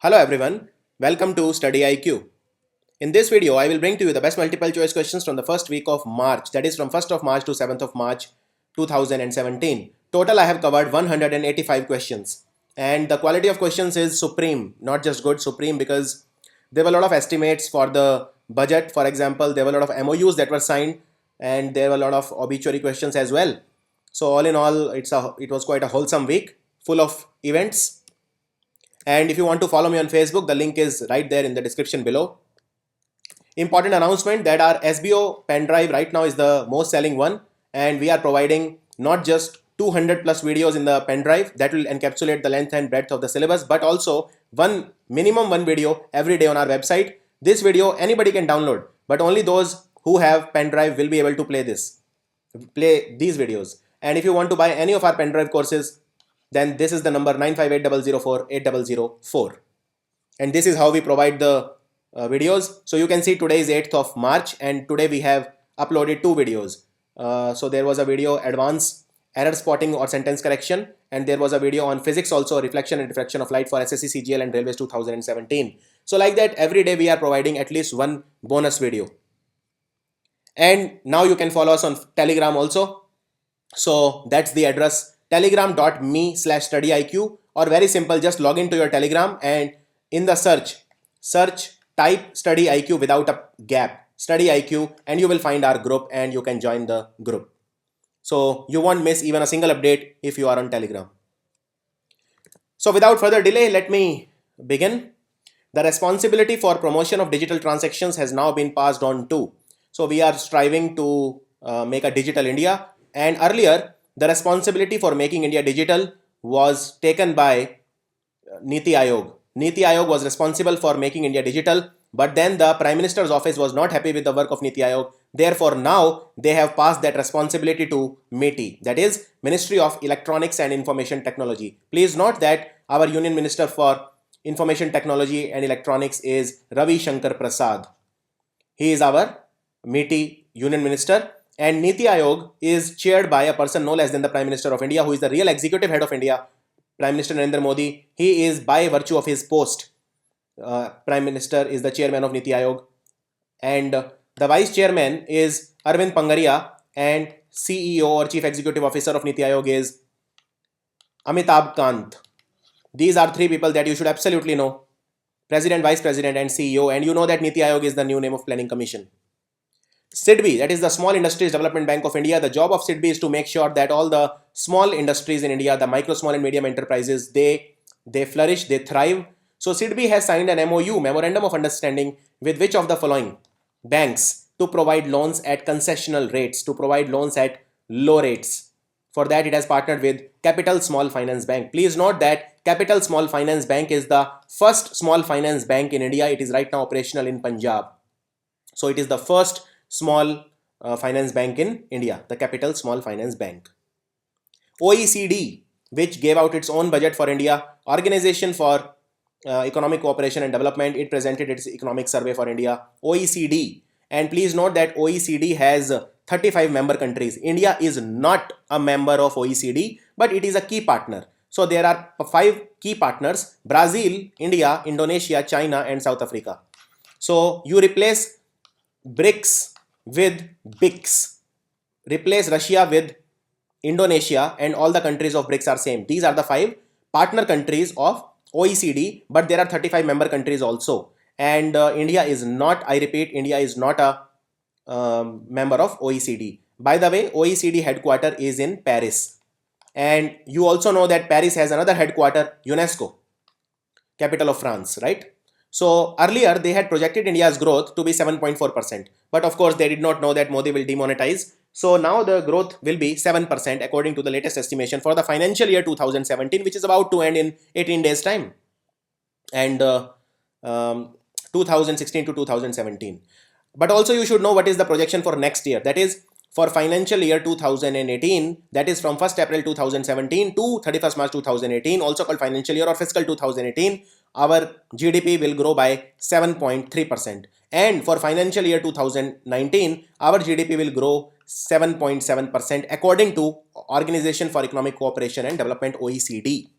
Hello everyone, welcome to StudyIQ. In this video, I will bring to you the best multiple choice questions from the first week of March, that is from 1st of March to 7th of March 2017. Total I have covered 185 questions and the quality of questions is supreme, not just good, supreme, because there were a lot of estimates for the budget. For example, there were a lot of MOUs that were signed and there were a lot of obituary questions as well. So all in all, it was quite a wholesome week full of events. And if you want to follow me on Facebook, the link is right there in the description below. Important announcement that our SBO pen drive right now is the most selling one, and we are providing not just 200 plus videos in the pen drive that will encapsulate the length and breadth of the syllabus, but also minimum one video every day on our website. This video anybody can download, but only those who have pen drive will be able to play these videos. And if you want to buy any of our pen drive courses, then this is the number 95800480004, and this is how we provide the videos. So you can see today is 8th of March and today we have uploaded two videos. So there was a video advanced error spotting or sentence correction, and there was a video on physics also, reflection and diffraction of light for SSC, CGL and Railways 2017. So like that, every day we are providing at least one bonus video. And now you can follow us on Telegram also. So that's the address, telegram.me/studyIQ, or very simple, just log into your Telegram and in the search type StudyIQ without a gap, StudyIQ, and you will find our group and you can join the group. So you won't miss even a single update if you are on Telegram. So without further delay, let me begin. The responsibility for promotion of digital transactions has now been passed on to. So we are striving to make a digital India, and earlier the responsibility for making India digital was taken by Niti Aayog. Niti Aayog was responsible for making India digital, but then the Prime Minister's office was not happy with the work of Niti Aayog. Therefore, now they have passed that responsibility to MeitY, that is Ministry of Electronics and Information Technology. Please note that our Union Minister for Information Technology and Electronics is Ravi Shankar Prasad. He is our MeitY Union Minister. And Niti Aayog is chaired by a person no less than the Prime Minister of India, who is the real executive head of India, Prime Minister Narendra Modi. He is, by virtue of his post, Prime Minister is the chairman of Niti Aayog, and the vice chairman is Arvind Pangaria, and CEO or Chief Executive Officer of Niti Aayog is Amitabh Kant. These are three people that you should absolutely know: President, Vice President and CEO. And you know that Niti Aayog is the new name of Planning Commission. SIDBI, that is the Small Industries Development Bank of India. The job of SIDBI is to make sure that all the small industries in India, the micro, small and medium enterprises, they flourish, they thrive. So SIDBI has signed an MOU, Memorandum of Understanding, with which of the following banks to provide loans at concessional rates, to provide loans at low rates. For that, it has partnered with Capital Small Finance Bank. Please note that Capital Small Finance Bank is the first small finance bank in India. It is right now operational in Punjab. So it is the first small finance bank in India, the Capital Small Finance Bank. OECD, which gave out its own budget for India, Organization for Economic Cooperation and Development, it presented its economic survey for India, OECD. And please note that OECD has 35 member countries. India is not a member of OECD, but it is a key partner. So there are 5 key partners: Brazil, India, Indonesia, China and South Africa. So you replace BRICS with BICS. Replace Russia with Indonesia and all the countries of BRICS are same. These are the 5 partner countries of OECD, but there are 35 member countries also. And India is not, I repeat, India is not a member of OECD. By the way, OECD headquarter is in Paris. And you also know that Paris has another headquarter, UNESCO, capital of France, right? So earlier they had projected India's growth to be 7.4%, but of course they did not know that Modi will demonetize. So now the growth will be 7% according to the latest estimation for the financial year 2017, which is about to end in 18 days time, and 2016 to 2017. But also you should know what is the projection for next year, that is for financial year 2018, that is from 1st April 2017 to 31st March 2018, also called financial year or fiscal 2018. Our GDP will grow by 7.3%, and for financial year 2019 our GDP will grow 7.7% according to Organization for Economic Cooperation and Development, OECD.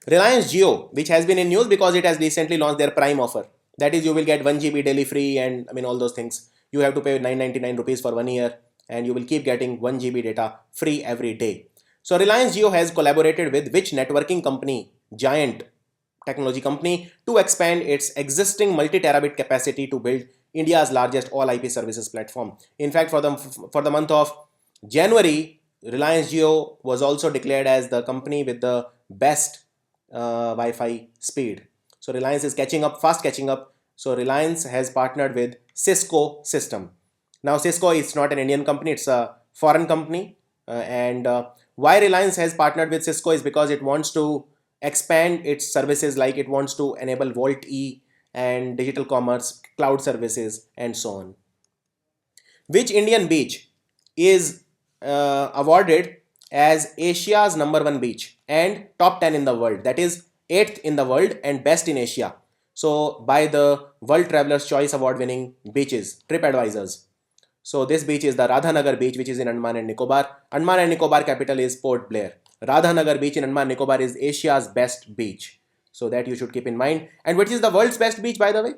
Reliance Jio, which has been in news because it has recently launched their Prime offer. That is, you will get 1 GB daily free, and I mean all those things. You have to pay 999 rupees for 1 year, and you will keep getting 1 GB data free every day. So Reliance Jio has collaborated with which networking company, giant technology company, to expand its existing multi-terabit capacity to build India's largest all IP services platform. In fact, for the month of January, Reliance Jio was also declared as the company with the best Wi-Fi speed. So Reliance is fast catching up. So Reliance has partnered with Cisco System. Now Cisco is not an Indian company, it's a foreign company. Why Reliance has partnered with Cisco is because it wants to expand its services, like it wants to enable Vault E and digital commerce, cloud services, and so on. Which Indian beach is awarded as Asia's #1 beach and top 10 in the world? That is 8th in the world and best in Asia. So by the World Travelers Choice Award winning beaches, TripAdvisors. So this beach is the Radhanagar beach, which is in Andaman and Nicobar. Andaman and Nicobar capital is Port Blair. Radhanagar beach in Andaman and Nicobar is Asia's best beach. So that you should keep in mind. And which is the world's best beach, by the way?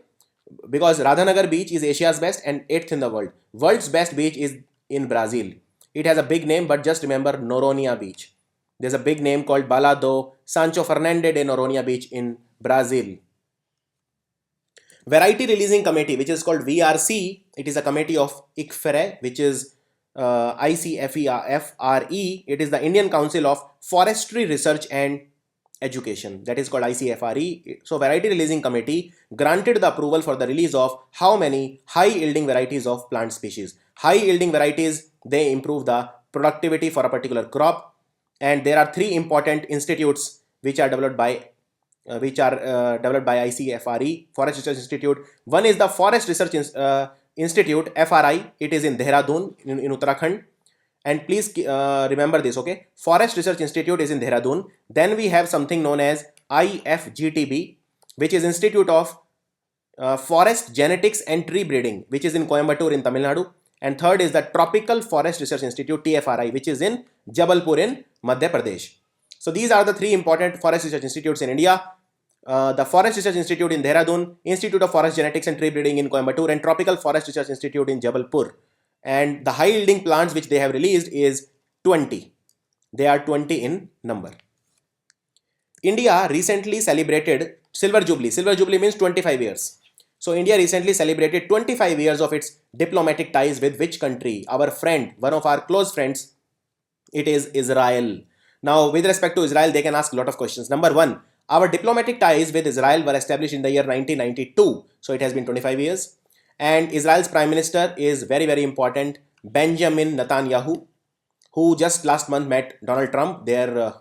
Because Radhanagar beach is Asia's best and 8th in the world. World's best beach is in Brazil. It has a big name, but just remember Noronha beach. There's a big name called Bala do Sancho Fernando de Noronha beach in Brazil. Variety Releasing Committee, which is called VRC, it is a committee of ICFRE, which is ICFRE. It is the Indian Council of Forestry Research and Education. That is called ICFRE. So Variety Releasing Committee granted the approval for the release of how many high yielding varieties of plant species. High yielding varieties, they improve the productivity for a particular crop. And there are 3 important institutes which are developed by ICFRE, Forest Research Institute. One is the Forest Research Institute, FRI. It is in Dehradun in Uttarakhand. And please remember this, okay? Forest Research Institute is in Dehradun. Then we have something known as IFGTB, which is Institute of Forest Genetics and Tree Breeding, which is in Coimbatore in Tamil Nadu. And third is the Tropical Forest Research Institute, TFRI, which is in Jabalpur in Madhya Pradesh. So these are the 3 important forest research institutes in India. The Forest Research Institute in Dehradun, Institute of Forest Genetics and Tree Breeding in Coimbatore, and Tropical Forest Research Institute in Jabalpur. And the high yielding plants which they have released is 20. They are 20 in number. India recently celebrated Silver Jubilee. Silver Jubilee means 25 years. So India recently celebrated 25 years of its diplomatic ties with which country? Our friend, one of our close friends, it is Israel. Now, with respect to Israel, they can ask a lot of questions. Number 1, our diplomatic ties with Israel were established in the year 1992. So it has been 25 years. And Israel's Prime Minister is very, very important, Benjamin Netanyahu, who just last month met Donald Trump. Their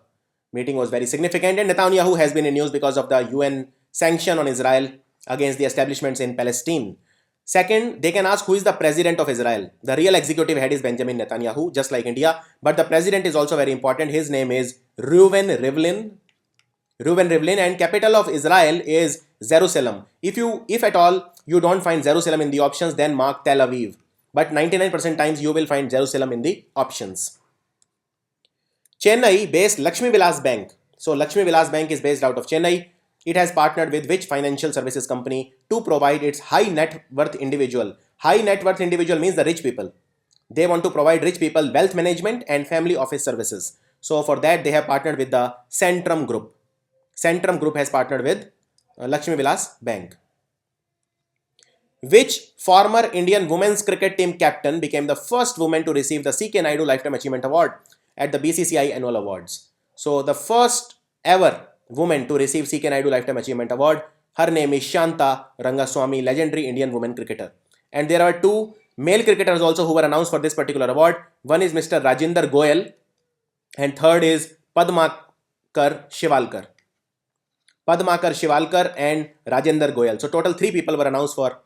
meeting was very significant. And Netanyahu has been in news because of the UN sanction on Israel against the establishments in Palestine. Second, they can ask who is the president of Israel. The real executive head is Benjamin Netanyahu, just like India. But the president is also very important. His name is Reuven Rivlin. And capital of Israel is Jerusalem. If at all you don't find Jerusalem in the options, then mark Tel Aviv. But 99% times you will find Jerusalem in the options. Chennai based Lakshmi Vilas Bank. So Lakshmi Vilas Bank is based out of Chennai. It has partnered with which financial services company to provide its high net worth individual? High net worth individual means the rich people. They want to provide rich people wealth management and family office services. So for that, they have partnered with the Centrum Group. Centrum Group has partnered with Lakshmi Vilas Bank. Which former Indian women's cricket team captain became the first woman to receive the C.K. Naidu Lifetime Achievement Award at the BCCI Annual Awards? So the first ever woman to receive C.K. Naidu Lifetime Achievement Award, her name is Shantha Rangaswamy, legendary Indian woman cricketer. And there are 2 male cricketers also who were announced for this particular award. One is Mr. Rajinder Goyal and third is Padmakar Shivalkar. Padmakar Shivalkar and Rajender Goyal. So total 3 people were announced for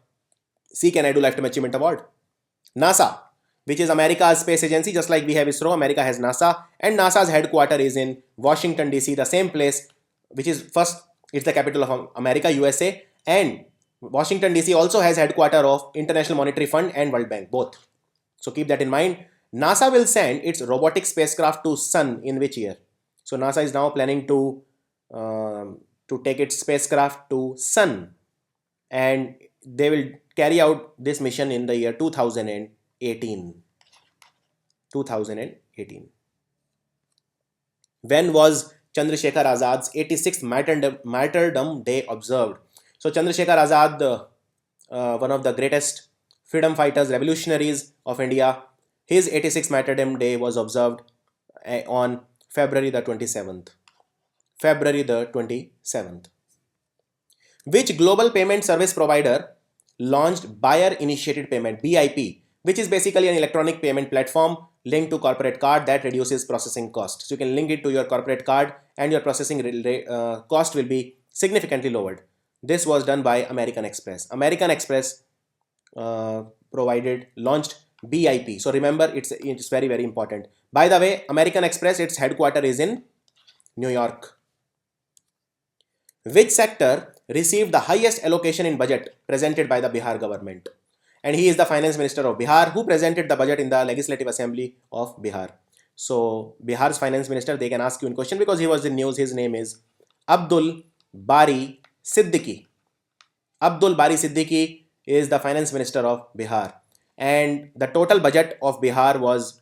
C.K. Naidu Lifetime Achievement Award. NASA, which is America's space agency, just like we have ISRO, America has NASA, and NASA's headquarters is in Washington DC, the same place, which is first, it's the capital of America, USA, and Washington DC also has headquarters of International Monetary Fund and World Bank, both. So keep that in mind. NASA will send its robotic spacecraft to Sun in which year? So NASA is now planning to to take its spacecraft to Sun, and they will carry out this mission in the year 2018. 2018. When was Chandrasekhar Azad's 86th martyrdom day observed? So Chandrasekhar Azad, one of the greatest freedom fighters, revolutionaries of India, his 86th martyrdom day was observed on February the 27th. February the 27th. Which global payment service provider launched buyer initiated payment, BIP, which is basically an electronic payment platform linked to corporate card that reduces processing cost. So you can link it to your corporate card and your processing cost will be significantly lowered. This was done by American Express. American Express launched BIP. So remember, it's very, very important. By the way, American Express, its headquarters is in New York. Which sector received the highest allocation in budget presented by the Bihar government? And he is the finance minister of Bihar, who presented the budget in the Legislative Assembly of Bihar. So Bihar's finance minister, they can ask you in question because he was in news. His name is Abdul Bari Siddiqui. Abdul Bari Siddiqui is the finance minister of Bihar. And the total budget of Bihar was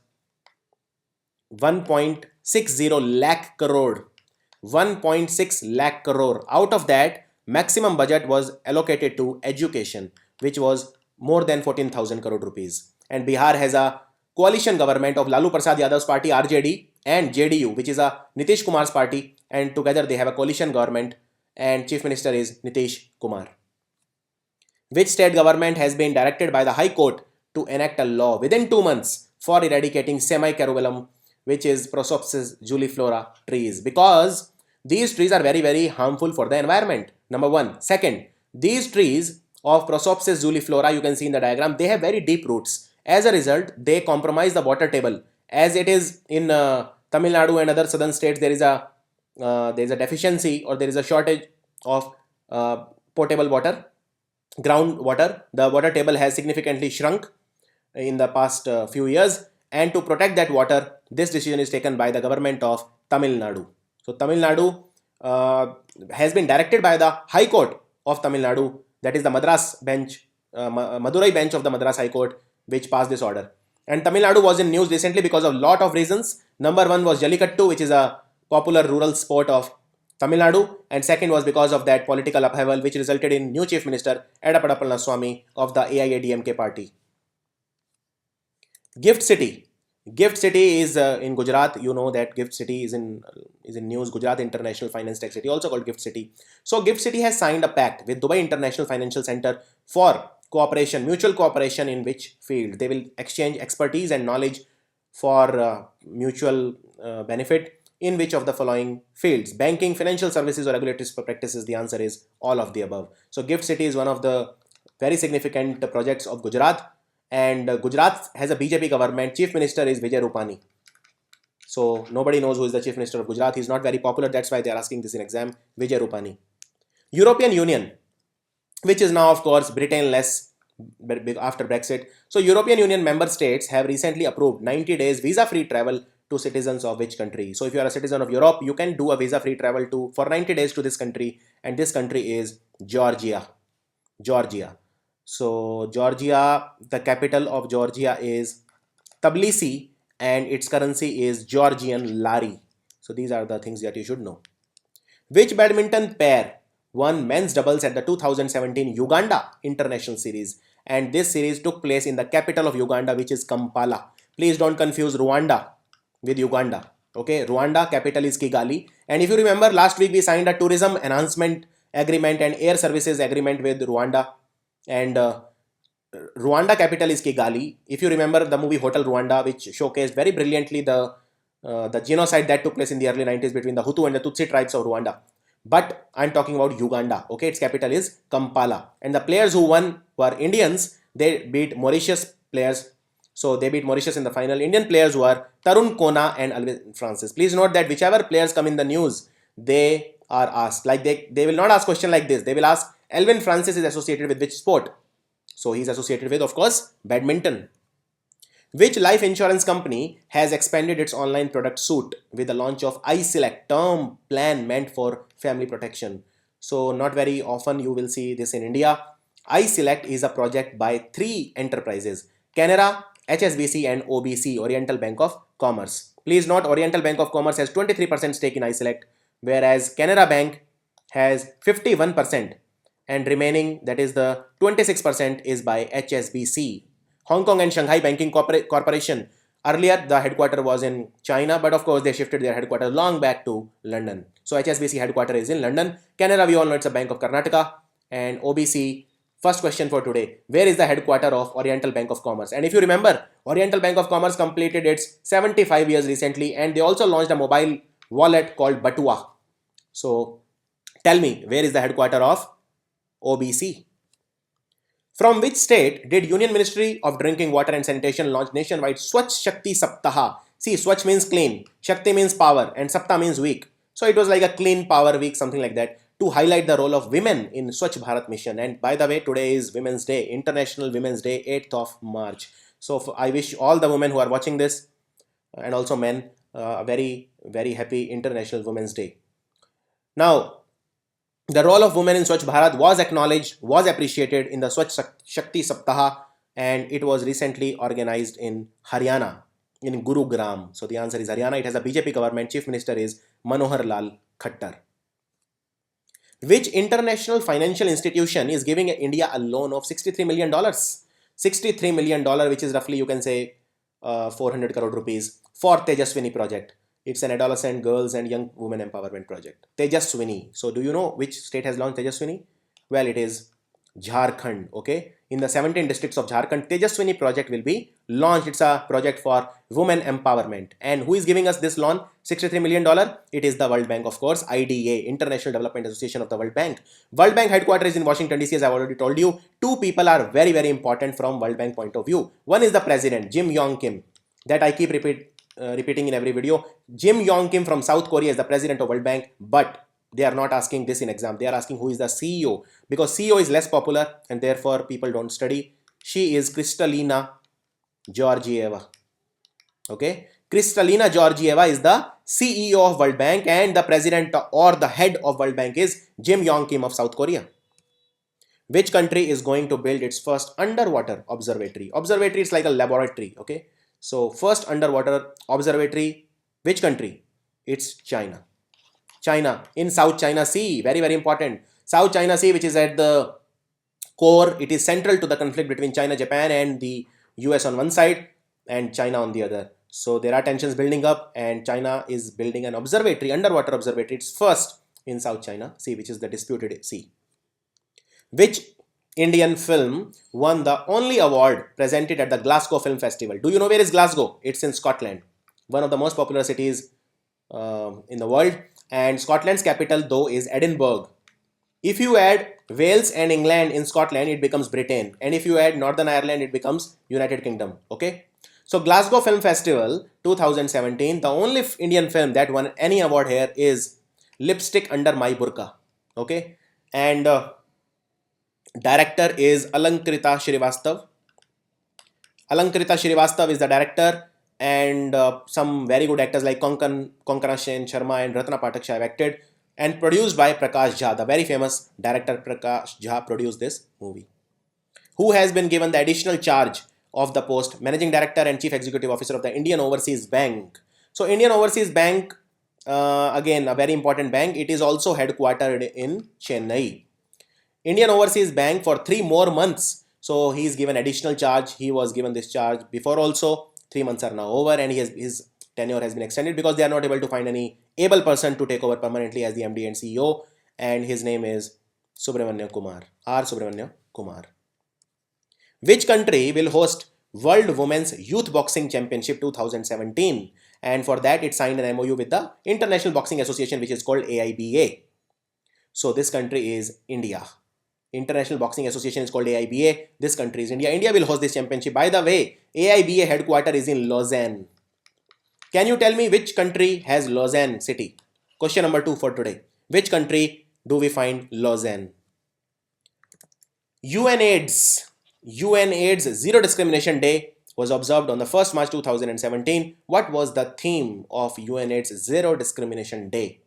1.60 lakh crore. 1.6 lakh crore. Out of that, maximum budget was allocated to education, which was more than 14,000 crore rupees. And Bihar has a coalition government of Lalu Prasad Yadav's party RJD and JDU, which is a Nitish Kumar's party, and together they have a coalition government and chief minister is Nitish Kumar. Which state government has been directed by the High Court to enact a law within 2 months for eradicating semicarubellum, which is Prosopis juliflora trees, because these trees are very, very harmful for the environment. Number one. Second, these trees of Prosopis juliflora, you can see in the diagram, they have very deep roots. As a result, they compromise the water table. As it is in Tamil Nadu and other southern states, there is a deficiency or there is a shortage of potable water, groundwater. The water table has significantly shrunk in the past few years, and to protect that water, this decision is taken by the government of Tamil Nadu. So Tamil Nadu has been directed by the High Court of Tamil Nadu, that is the Madras bench, Madurai bench of the Madras High Court, which passed this order. And Tamil Nadu was in news recently because of lot of reasons. Number one was Jallikattu, which is a popular rural sport of Tamil Nadu, and second was because of that political upheaval which resulted in new Chief Minister Edelweiss Swamy of the AIADMK party. Gift City. Gift City is in Gujarat. You know that Gift City is in news. Gujarat International Finance Tech City, also called Gift City. So Gift City has signed a pact with Dubai International Financial Center for cooperation, mutual cooperation in which field? They will exchange expertise and knowledge for mutual benefit in which of the following fields? Banking, financial services or regulatory practices? The answer is all of the above. So Gift City is one of the very significant projects of Gujarat, and Gujarat has a BJP government. Chief Minister is Vijay Rupani. So nobody knows who is the Chief Minister of Gujarat. He is not very popular. That's why they are asking this in exam. Vijay Rupani. European Union, which is now of course Britain less after Brexit. So European Union member states have recently approved 90 days visa-free travel to citizens of which country? So if you are a citizen of Europe, you can do a visa-free travel for 90 days to this country, and this country is Georgia. Georgia. So Georgia, the capital of Georgia is Tbilisi, and its currency is Georgian lari. So these are the things that you should know. Which badminton pair won men's doubles at the 2017 Uganda International Series? And this series took place in the capital of Uganda, which is Kampala. Please don't confuse Rwanda with Uganda. Okay, Rwanda capital is Kigali. And if you remember, last week we signed a tourism enhancement agreement and air services agreement with Rwanda. And Rwanda capital is Kigali. If you remember the movie Hotel Rwanda, which showcased very brilliantly the genocide that took place in the early 90s between the Hutu and the Tutsi tribes of Rwanda. But I'm talking about Uganda. Okay, its capital is Kampala. And the players who won were Indians. They beat Mauritius players. So they beat Mauritius in the final. Indian players were Tarun Kona and Alvin Francis. Please note that whichever players come in the news, they are asked. Like they will not ask question like this. They will ask, Alvin Francis is associated with which sport? So he's associated with, of course, badminton. Which life insurance company has expanded its online product suite with the launch of iSelect term plan meant for family protection. So not very often you will see this in India. iSelect is a project by 3 enterprises: Canara, HSBC and OBC, Oriental Bank of Commerce. Please note, Oriental Bank of Commerce has 23% stake in iSelect, whereas Canara Bank has 51% and remaining, that is the 26%, is by HSBC. Hong Kong and Shanghai Banking Corporation. Earlier, the headquarters was in China, but of course, they shifted their headquarters long back to London. So HSBC headquarters is in London. Canara, we all know it's a Bank of Karnataka. And OBC, first question for today: where is the headquarters of Oriental Bank of Commerce? And if you remember, Oriental Bank of Commerce completed its 75 years recently, and they also launched a mobile wallet called Batua. So tell me, where is the headquarters of OBC? From which state did Union Ministry of Drinking Water and Sanitation launch nationwide Swachh Shakti Saptah? See, Swachh means clean, Shakti means power, and Saptah means week. So it was like a clean power week, something like that, to highlight the role of women in Swachh Bharat Mission. And by the way, today is Women's Day, International Women's Day, 8th of March. So I wish all the women who are watching this, and also men, a very, very happy International Women's Day. Now, the role of women in Swachh Bharat was acknowledged, was appreciated in the Swachh Shakti Saptah, and it was recently organized in Haryana, in Gurugram. So the answer is Haryana. It has a BJP government. Chief Minister is Manohar Lal Khattar. Which international financial institution is giving India a loan of $63 million? $63 million, which is roughly, you can say, 400 crore rupees for Tejaswini project. It's an adolescent girls and young women empowerment project. Tejaswini. So do you know which state has launched Tejaswini? Well, it is Jharkhand. Okay. In the 17 districts of Jharkhand, Tejaswini project will be launched. It's a project for women empowerment. And who is giving us this loan? $63 million. It is the World Bank, of course. IDA, International Development Association of the World Bank. World Bank headquarters is in Washington, D.C. As I've already told you. 2 people are very, very important from World Bank point of view. One is the president, Jim Yong Kim. That I keep repeating in every video. Jim Yong Kim from South Korea is the president of World Bank, but they are not asking this in exam. They are asking who is the CEO, because CEO is less popular and therefore people don't study. She is Kristalina Georgieva. Okay, Kristalina Georgieva is the CEO of World Bank, and the president or the head of World Bank is Jim Yong Kim of South Korea. Which country is going to build its first underwater observatory? Observatory is like a laboratory. Okay. So first underwater observatory, which country? It's China. China in South China Sea, very, very important. South China Sea, which is at the core, it is central to the conflict between China, Japan and the US on one side and China on the other. So there are tensions building up, and China is building an observatory, underwater observatory. It's first in South China Sea, which is the disputed sea. Which Indian film won the only award presented at the Glasgow Film Festival? Do you know where is Glasgow? It's in Scotland, one of the most popular cities in the world. And Scotland's capital, though, is Edinburgh. If you add Wales and England in Scotland, it becomes Britain. And if you add Northern Ireland, it becomes United Kingdom. Okay. So Glasgow Film Festival 2017, the only Indian film that won any award here is Lipstick Under My Burqa. Okay. And director is Alankrita Srivastav. Alankrita Srivastav is the director, and some very good actors like Konkana Sen Sharma and Ratna Pathak have acted, and produced by Prakash Jha. The very famous director Prakash Jha produced this movie. Who has been given the additional charge of the post Managing Director and Chief Executive Officer of the Indian Overseas Bank? So Indian Overseas Bank, again a very important bank. It is also headquartered in Chennai. Indian Overseas Bank for 3 more months. So he is given additional charge. He was given this charge before also. 3 months are now over, and his tenure has been extended because they are not able to find any able person to take over permanently as the MD and CEO. And his name is Subramania Kumar, R Subramania Kumar. Which country will host World Women's Youth Boxing Championship 2017? And for that, it signed an MOU with the International Boxing Association, which is called AIBA. So this country is India. International Boxing Association is called AIBA. This country is India. India will host this championship. By the way, AIBA headquarters is in Lausanne. Can you tell me which country has Lausanne city? Question number 2 for today. Which country do we find Lausanne? UNAIDS Zero Discrimination Day was observed on the 1st March 2017. What was the theme of UNAIDS Zero Discrimination Day?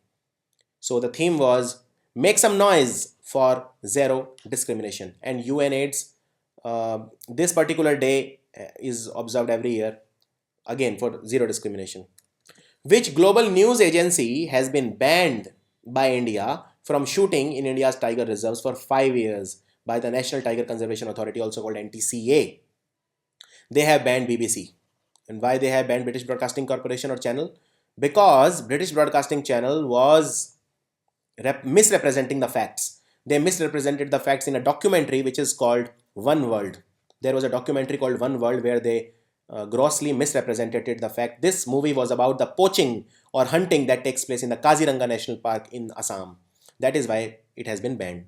So the theme was make some noise for zero discrimination, and UNAIDS, this particular day is observed every year again for zero discrimination. Which global news agency has been banned by India from shooting in India's tiger reserves for 5 years by the National Tiger Conservation Authority, also called NTCA? They have banned BBC. And why they have banned British Broadcasting Corporation or channel? Because British Broadcasting Channel was misrepresenting the facts. They misrepresented the facts in a documentary which is called One World. There was a documentary called One World where they grossly misrepresented the fact. This movie was about the poaching or hunting that takes place in the Kaziranga National Park in Assam. That is why it has been banned.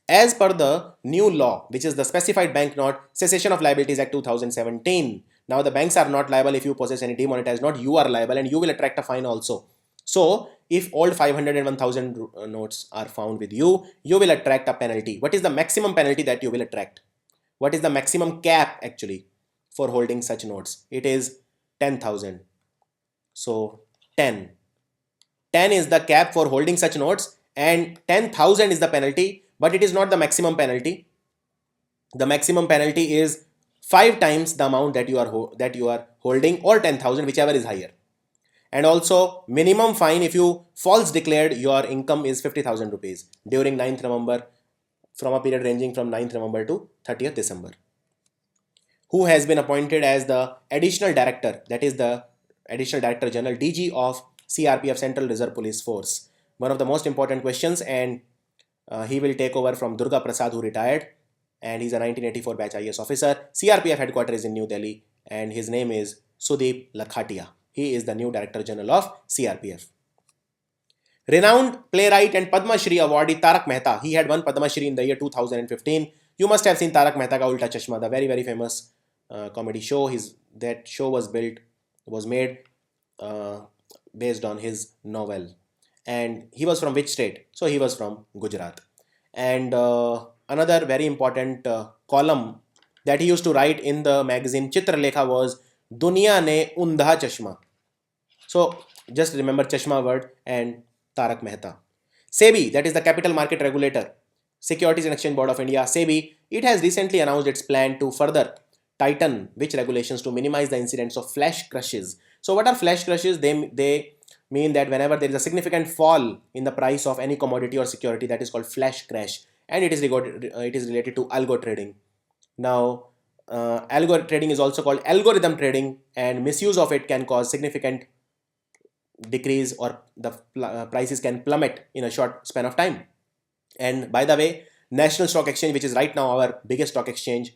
As per the new law, which is the Specified Banknote Cessation of Liabilities Act 2017, now the banks are not liable if you possess any demonetized note. You are liable and you will attract a fine also. So, if old 500 and 1000 notes are found with you, you will attract a penalty. What is the maximum penalty that you will attract? What is the maximum cap actually for holding such notes? It is 10,000. So, 10. 10 is the cap for holding such notes and 10,000 is the penalty, but it is not the maximum penalty. The maximum penalty is 5 times the amount that you are holding, or 10,000, whichever is higher. And also minimum fine if you false declared your income is 50,000 rupees during 9th November, from a period ranging from 9th November to 30th December. Who has been appointed as the additional director, that is the additional director general DG of CRPF, Central Reserve Police Force? One of the most important questions, and he will take over from Durga Prasad, who retired, and he's a 1984 batch IAS officer. CRPF headquarters is in New Delhi and his name is Sudeep Lakhatia. He is the new Director General of CRPF. Renowned playwright and Padma Shri awardee Tarak Mehta. He had won Padma Shri in the year 2015. You must have seen Tarak Mehta Ka Ulta Chashma, the very, very famous comedy show. That show was made based on his novel. And he was from which state? So he was from Gujarat. And another very important column that he used to write in the magazine Chitralekha was Duniya ne undha chashma. So just remember chashma word and Tarak Mehta. SEBI, that is the Capital Market Regulator, Securities and Exchange Board of India, SEBI, it has recently announced its plan to further tighten which regulations to minimize the incidence of flash crashes. So what are flash crashes? They mean that whenever there is a significant fall in the price of any commodity or security, that is called flash crash, and it is related to algo trading. Now, algo trading is also called algorithm trading, and misuse of it can cause significant decrease, or the prices can plummet in a short span of time. And by the way, National Stock Exchange, which is right now our biggest stock exchange,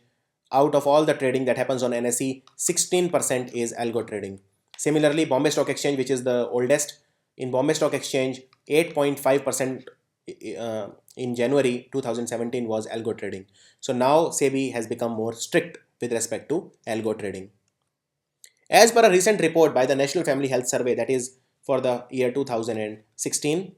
out of all the trading that happens on NSE, 16% is algo trading. Similarly, Bombay Stock Exchange, which is the oldest, in Bombay Stock Exchange, 8.5% in January 2017 was algo trading. So now SEBI has become more strict with respect to algo trading. As per a recent report by the National Family Health Survey, that is for the year 2016,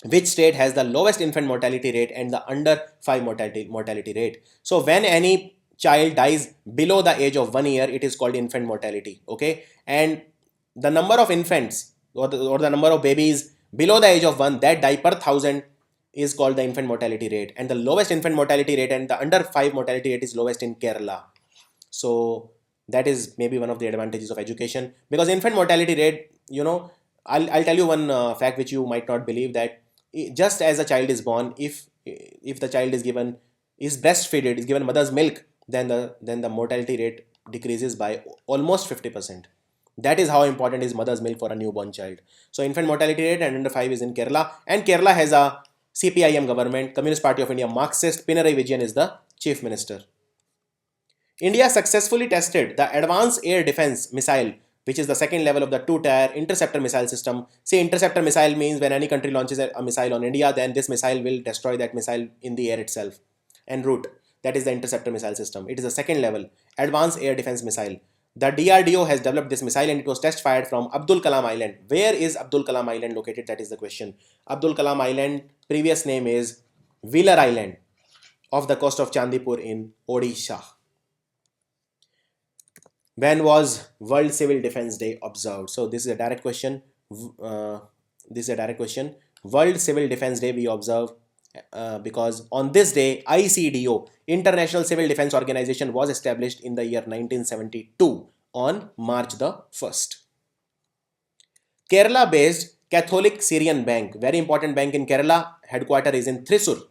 which state has the lowest infant mortality rate and the under 5 mortality rate? So when any child dies below the age of 1 year, it is called infant mortality. Okay, and the number of infants or the number of babies below the age of 1 that die per 1000 is called the infant mortality rate, and the lowest infant mortality rate and the under 5 mortality rate is lowest in Kerala. So that is maybe one of the advantages of education, because infant mortality rate, I'll tell you one fact which you might not believe, that just as a child is born, if the child is breastfed, is given mother's milk, then the mortality rate decreases by almost 50%. That is how important is mother's milk for a newborn child. So infant mortality rate and under 5 is in Kerala, and Kerala has a CPIM government, Communist Party of India, Marxist. Pinarayi Vijayan is the chief minister. India successfully tested the Advanced Air Defense Missile, which is the second level of the two-tier interceptor missile system. See, interceptor missile means when any country launches a missile on India, then this missile will destroy that missile in the air itself en route. That is the interceptor missile system. It is the second level, Advanced Air Defense Missile. The DRDO has developed this missile and it was test fired from Abdul Kalam Island. Where is Abdul Kalam Island located? That is the question. Abdul Kalam Island, previous name is Wheeler Island, off the coast of Chandipur in Odisha. When was World Civil Defense Day observed? So this is a direct question. World Civil Defense Day we observe because on this day, ICDO, International Civil Defense Organization, was established in the year 1972 on March the 1st. Kerala-based Catholic Syrian Bank, very important bank in Kerala, headquarter is in Thrissur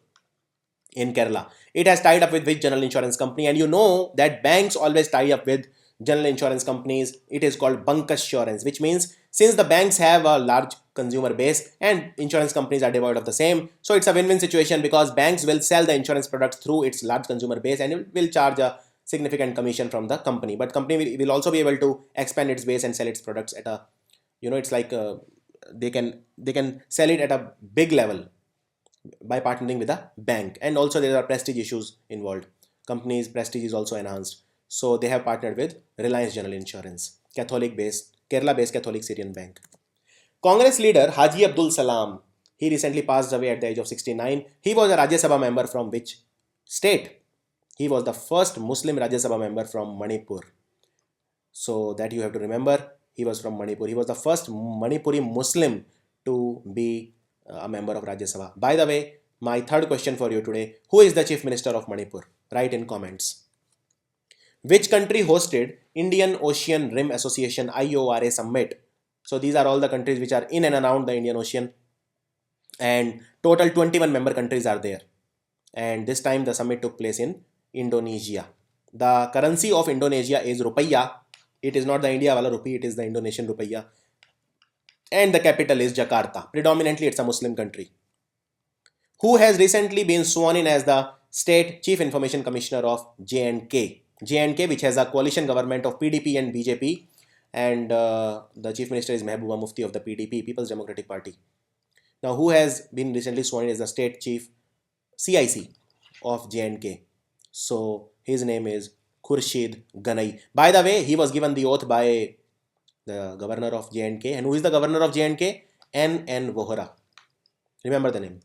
in Kerala. It has tied up with which general insurance company? And you know that banks always tie up with general insurance companies. It is called bancassurance, which means since the banks have a large consumer base and insurance companies are devoid of the same, so it's a win-win situation because banks will sell the insurance products through its large consumer base and it will charge a significant commission from the company. But company will also be able to expand its base and sell its products at a, it's like they can sell it at a big level by partnering with a bank. And also there are prestige issues involved. Companies' prestige is also enhanced. So they have partnered with Reliance General Insurance, Kerala-based Catholic Syrian Bank. Congress leader Haji Abdul Salam, he recently passed away at the age of 69. He was a Rajya Sabha member from which state? He was the first Muslim Rajya Sabha member from Manipur. So that you have to remember, he was from Manipur. He was the first Manipuri Muslim to be a member of Rajya Sabha. By the way, my third question for you today, who is the Chief Minister of Manipur? Write in comments. Which country hosted Indian Ocean Rim Association IORA Summit? So these are all the countries which are in and around the Indian Ocean, and total 21 member countries are there. And this time the summit took place in Indonesia. The currency of Indonesia is rupiah. It is not the India wala rupee, it is the Indonesian rupiah. And the capital is Jakarta. Predominantly it's a Muslim country. Who has recently been sworn in as the State Chief Information Commissioner of J&K? J&K, which has a coalition government of PDP and BJP, and the Chief Minister is Mehbooba Mufti of the PDP, People's Democratic Party. Now, who has been recently sworn in as the State Chief CIC of J&K? So, his name is Khurshid Ganai. By the way, he was given the oath by the governor of J&K. And who is the governor of J&K? N.N. Vohra. Remember the name.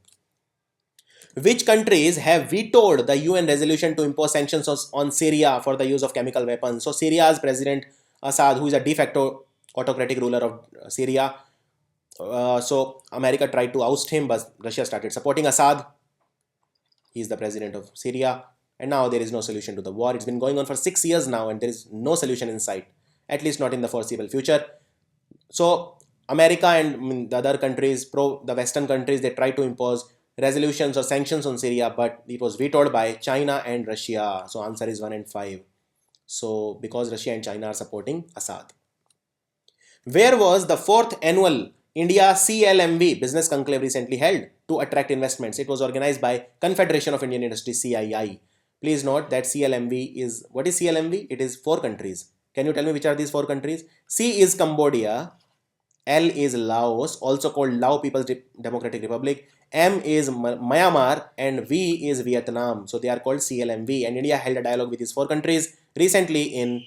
Which countries have vetoed the UN resolution to impose sanctions on Syria for the use of chemical weapons? So Syria's President Assad, who is a de facto autocratic ruler of Syria, so America tried to oust him, but Russia started supporting Assad. He is the president of Syria, and now there is no solution to the war. It's been going on for 6 years now, and there is no solution in sight, at least not in the foreseeable future. So America and the other countries, the Western countries, they try to impose resolutions or sanctions on Syria, but it was vetoed by China and Russia. So answer is 1 and 5. So because Russia and China are supporting Assad. Where was the 4th annual India CLMV business conclave recently held to attract investments? It was organized by Confederation of Indian Industry, CII. Please note that CLMV is, what is CLMV? It is 4 countries. Can you tell me which are these 4 countries? C is Cambodia, L is Laos, also called Lao People's Democratic Republic, M is Myanmar, and V is Vietnam. So they are called CLMV, and India held a dialogue with these 4 countries recently in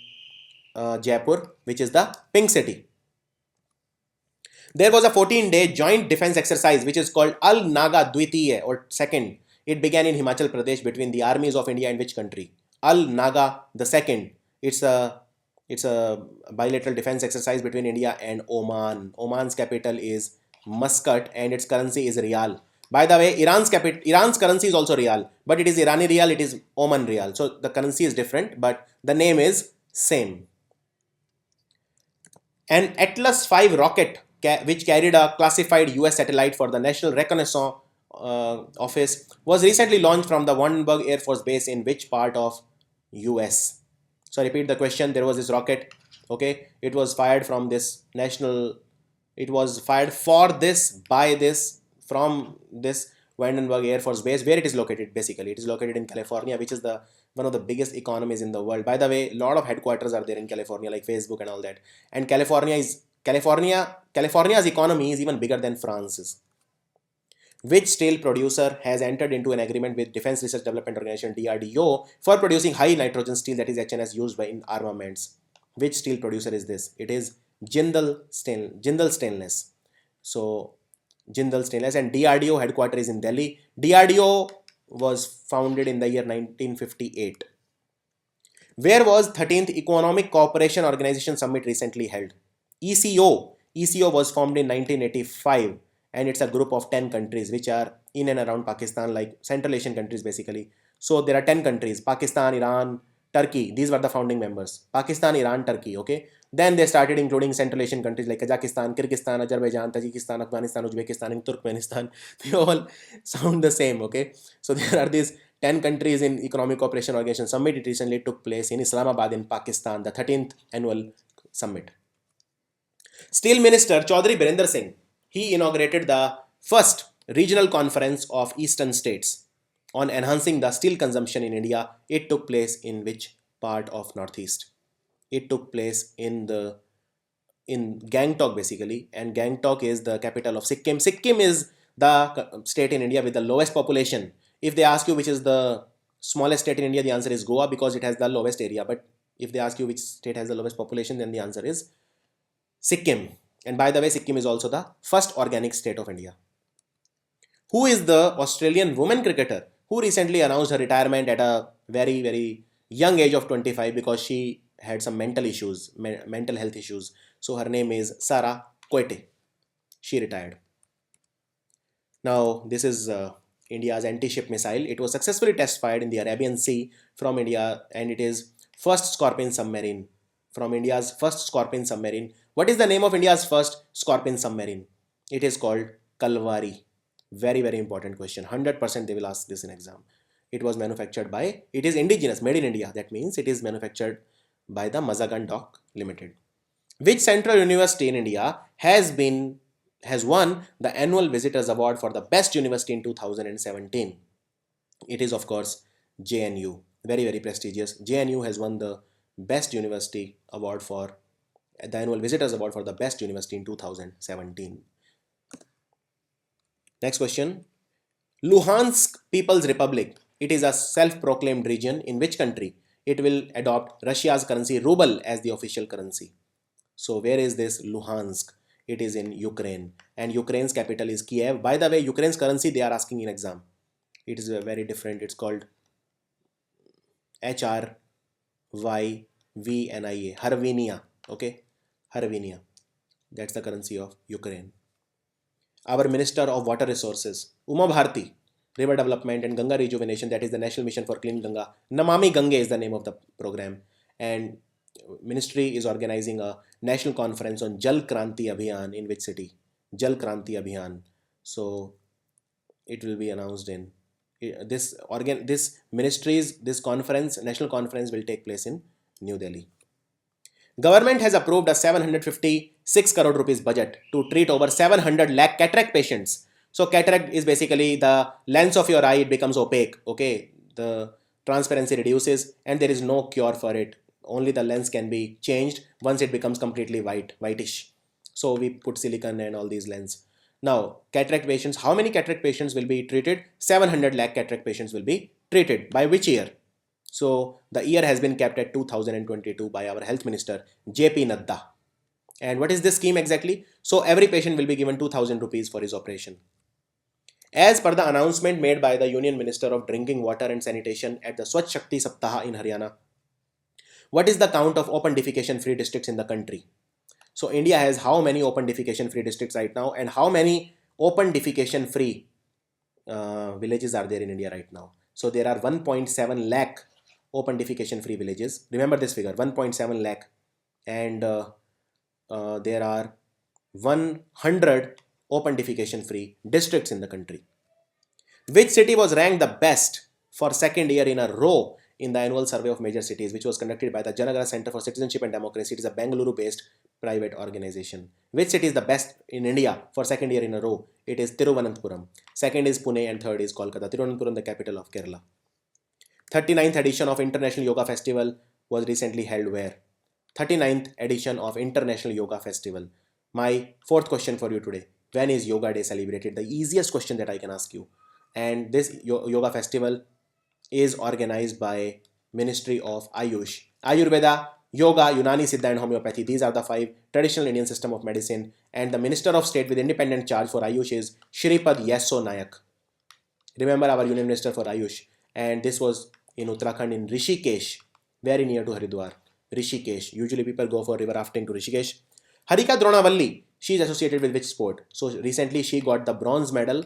Jaipur, which is the Pink City. There was a 14-day joint defense exercise which is called Al Naga Dwitiya or second. It began in Himachal Pradesh between the armies of India and which country? Al Naga the second. It's a bilateral defense exercise between India and Oman. Oman's capital is Muscat and its currency is Riyal. By the way, Iran's currency is also Riyal, but it is Irani Riyal, it is Oman Riyal. So the currency is different, but the name is same. An Atlas V rocket which carried a classified US satellite for the National Reconnaissance Office was recently launched from the Vandenberg Air Force Base in which part of US? So I repeat the question. There was this rocket, okay, it was fired from this from this Vandenberg Air Force Base. Where it is located? Basically it is located in California, which is one of the biggest economies in the world. By the way, a lot of headquarters are there in California, like Facebook and all that. And California's economy is even bigger than France's. Which steel producer has entered into an agreement with Defense Research Development Organization DRDO for producing high nitrogen steel, that is HNS, used in armaments? Which steel producer is this? It is Jindal Stainless. So Jindal Stainless, and DRDO headquarters is in Delhi. DRDO was founded in the year 1958. Where was 13th Economic Cooperation Organization Summit recently held? ECO was formed in 1985. and it's a group of 10 countries which are in and around Pakistan, like Central Asian countries basically. So there are 10 countries: Pakistan, Iran, Turkey. These were the founding members: Pakistan, Iran, Turkey. Okay. Then they started including Central Asian countries like Kazakhstan, Kyrgyzstan, Azerbaijan, Tajikistan, Afghanistan, Uzbekistan, and Turkmenistan. They all sound the same. Okay. So there are these 10 countries in Economic Cooperation Organization Summit. It recently took place in Islamabad in Pakistan, the 13th annual summit. Steel Minister Chaudhary Birender Singh, he inaugurated the first regional conference of eastern states on enhancing the steel consumption in India. It took place in which part of Northeast? It took place in Gangtok basically, and Gangtok is the capital of Sikkim. Sikkim is the state in India with the lowest population. If they ask you which is the smallest state in India, the answer is Goa, because it has the lowest area. But if they ask you which state has the lowest population, then the answer is Sikkim. And by the way, Sikkim is also the first organic state of India. Who is the Australian woman cricketer who recently announced her retirement at a very, very young age of 25 because she had some mental health issues. So her name is Sarah Coite. She retired. Now this is India's anti-ship missile. It was successfully test fired in the Arabian Sea from India, and it is first Scorpion submarine from India's first Scorpion submarine. What is the name of India's first Scorpion submarine? It is called Kalvari. Very, very important question. 100% they will ask this in exam. It was manufactured by, it is indigenous, made in India. That means it is manufactured by the Mazagan Dock Limited. Which central university in India has won the Annual Visitors Award for the Best University in 2017? It is, of course, JNU. Very, very prestigious. JNU has won the Best University Award for the Annual Visitors Award for the Best University in 2017. Next question. Luhansk People's Republic. It is a self-proclaimed region. In which country? It will adopt Russia's currency ruble as the official currency. So where is this Luhansk? It is in Ukraine, and Ukraine's capital is Kiev. By the way, Ukraine's currency they are asking in exam. It is very different. It's called HRYVNIA, Hryvnia. Okay, Hryvnia. That's the currency of Ukraine. Our Minister of Water Resources, Uma Bharti, River Development and Ganga Rejuvenation, that is the National Mission for Clean Ganga. Namami Gange is the name of the program, and Ministry is organizing a national conference on Jal Kranti Abhiyan. In which city? Jal Kranti Abhiyan. So it will be announced in this national conference will take place in New Delhi. Government has approved a 756 crore rupees budget to treat over 700 lakh cataract patients. So cataract is basically the lens of your eye, it becomes opaque. Okay, the transparency reduces and there is no cure for it. Only the lens can be changed once it becomes completely whitish. So we put silicone and all these lenses. Now, cataract patients, how many cataract patients will be treated? 700 lakh cataract patients will be treated. By which year? So the year has been kept at 2022 by our Health Minister JP Nadda. And what is this scheme exactly? So every patient will be given 2000 rupees for his operation. As per the announcement made by the Union Minister of Drinking Water and Sanitation at the Swachh Shakti Saptah in Haryana, what is the count of open defecation free districts in the country? So India has how many open defecation free districts right now, and how many open defecation free villages are there in India right now? So there are 1.7 lakh open defecation free villages. Remember this figure, 1.7 lakh, and there are 100 open defecation free districts in the country. Which city was ranked the best for second year in a row in the annual survey of major cities, which was conducted by the Janagara Center for Citizenship and Democracy? It is a Bengaluru-based private organization. Which city is the best in India for second year in a row? It is Thiruvananthapuram. Second is Pune and third is Kolkata. Thiruvananthapuram, the capital of Kerala. 39th edition of International Yoga Festival was recently held where? 39th edition of International Yoga Festival. My fourth question for you today. When is Yoga Day celebrated? The easiest question that I can ask you. And this Yoga Festival is organized by Ministry of Ayush. Ayurveda, Yoga, Unani, Siddha and Homeopathy. These are the 5 traditional Indian system of medicine. And the Minister of State with independent charge for Ayush is Shripad Yesso Nayak. Remember our Union Minister for Ayush. And this was in Uttarakhand in Rishikesh, very near to Haridwar. Rishikesh. Usually people go for river rafting to Rishikesh. Harika Dronavalli. She is associated with which sport? So recently she got the bronze medal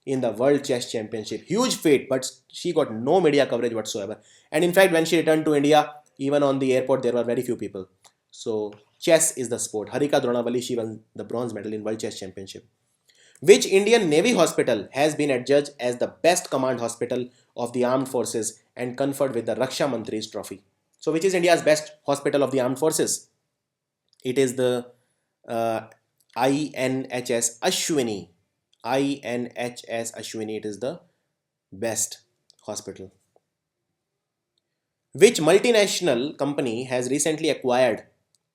in the World Chess Championship. Huge feat, but she got no media coverage whatsoever. And in fact, when she returned to India, even on the airport, there were very few people. So chess is the sport. Harika Dronawali, she won the bronze medal in World Chess Championship. Which Indian Navy hospital has been adjudged as the best command hospital of the armed forces and conferred with the Raksha Mantri's trophy? So which is India's best hospital of the armed forces? It is the INHS Ashwini. INHS Ashwini, it is the best hospital. Which multinational company has recently acquired?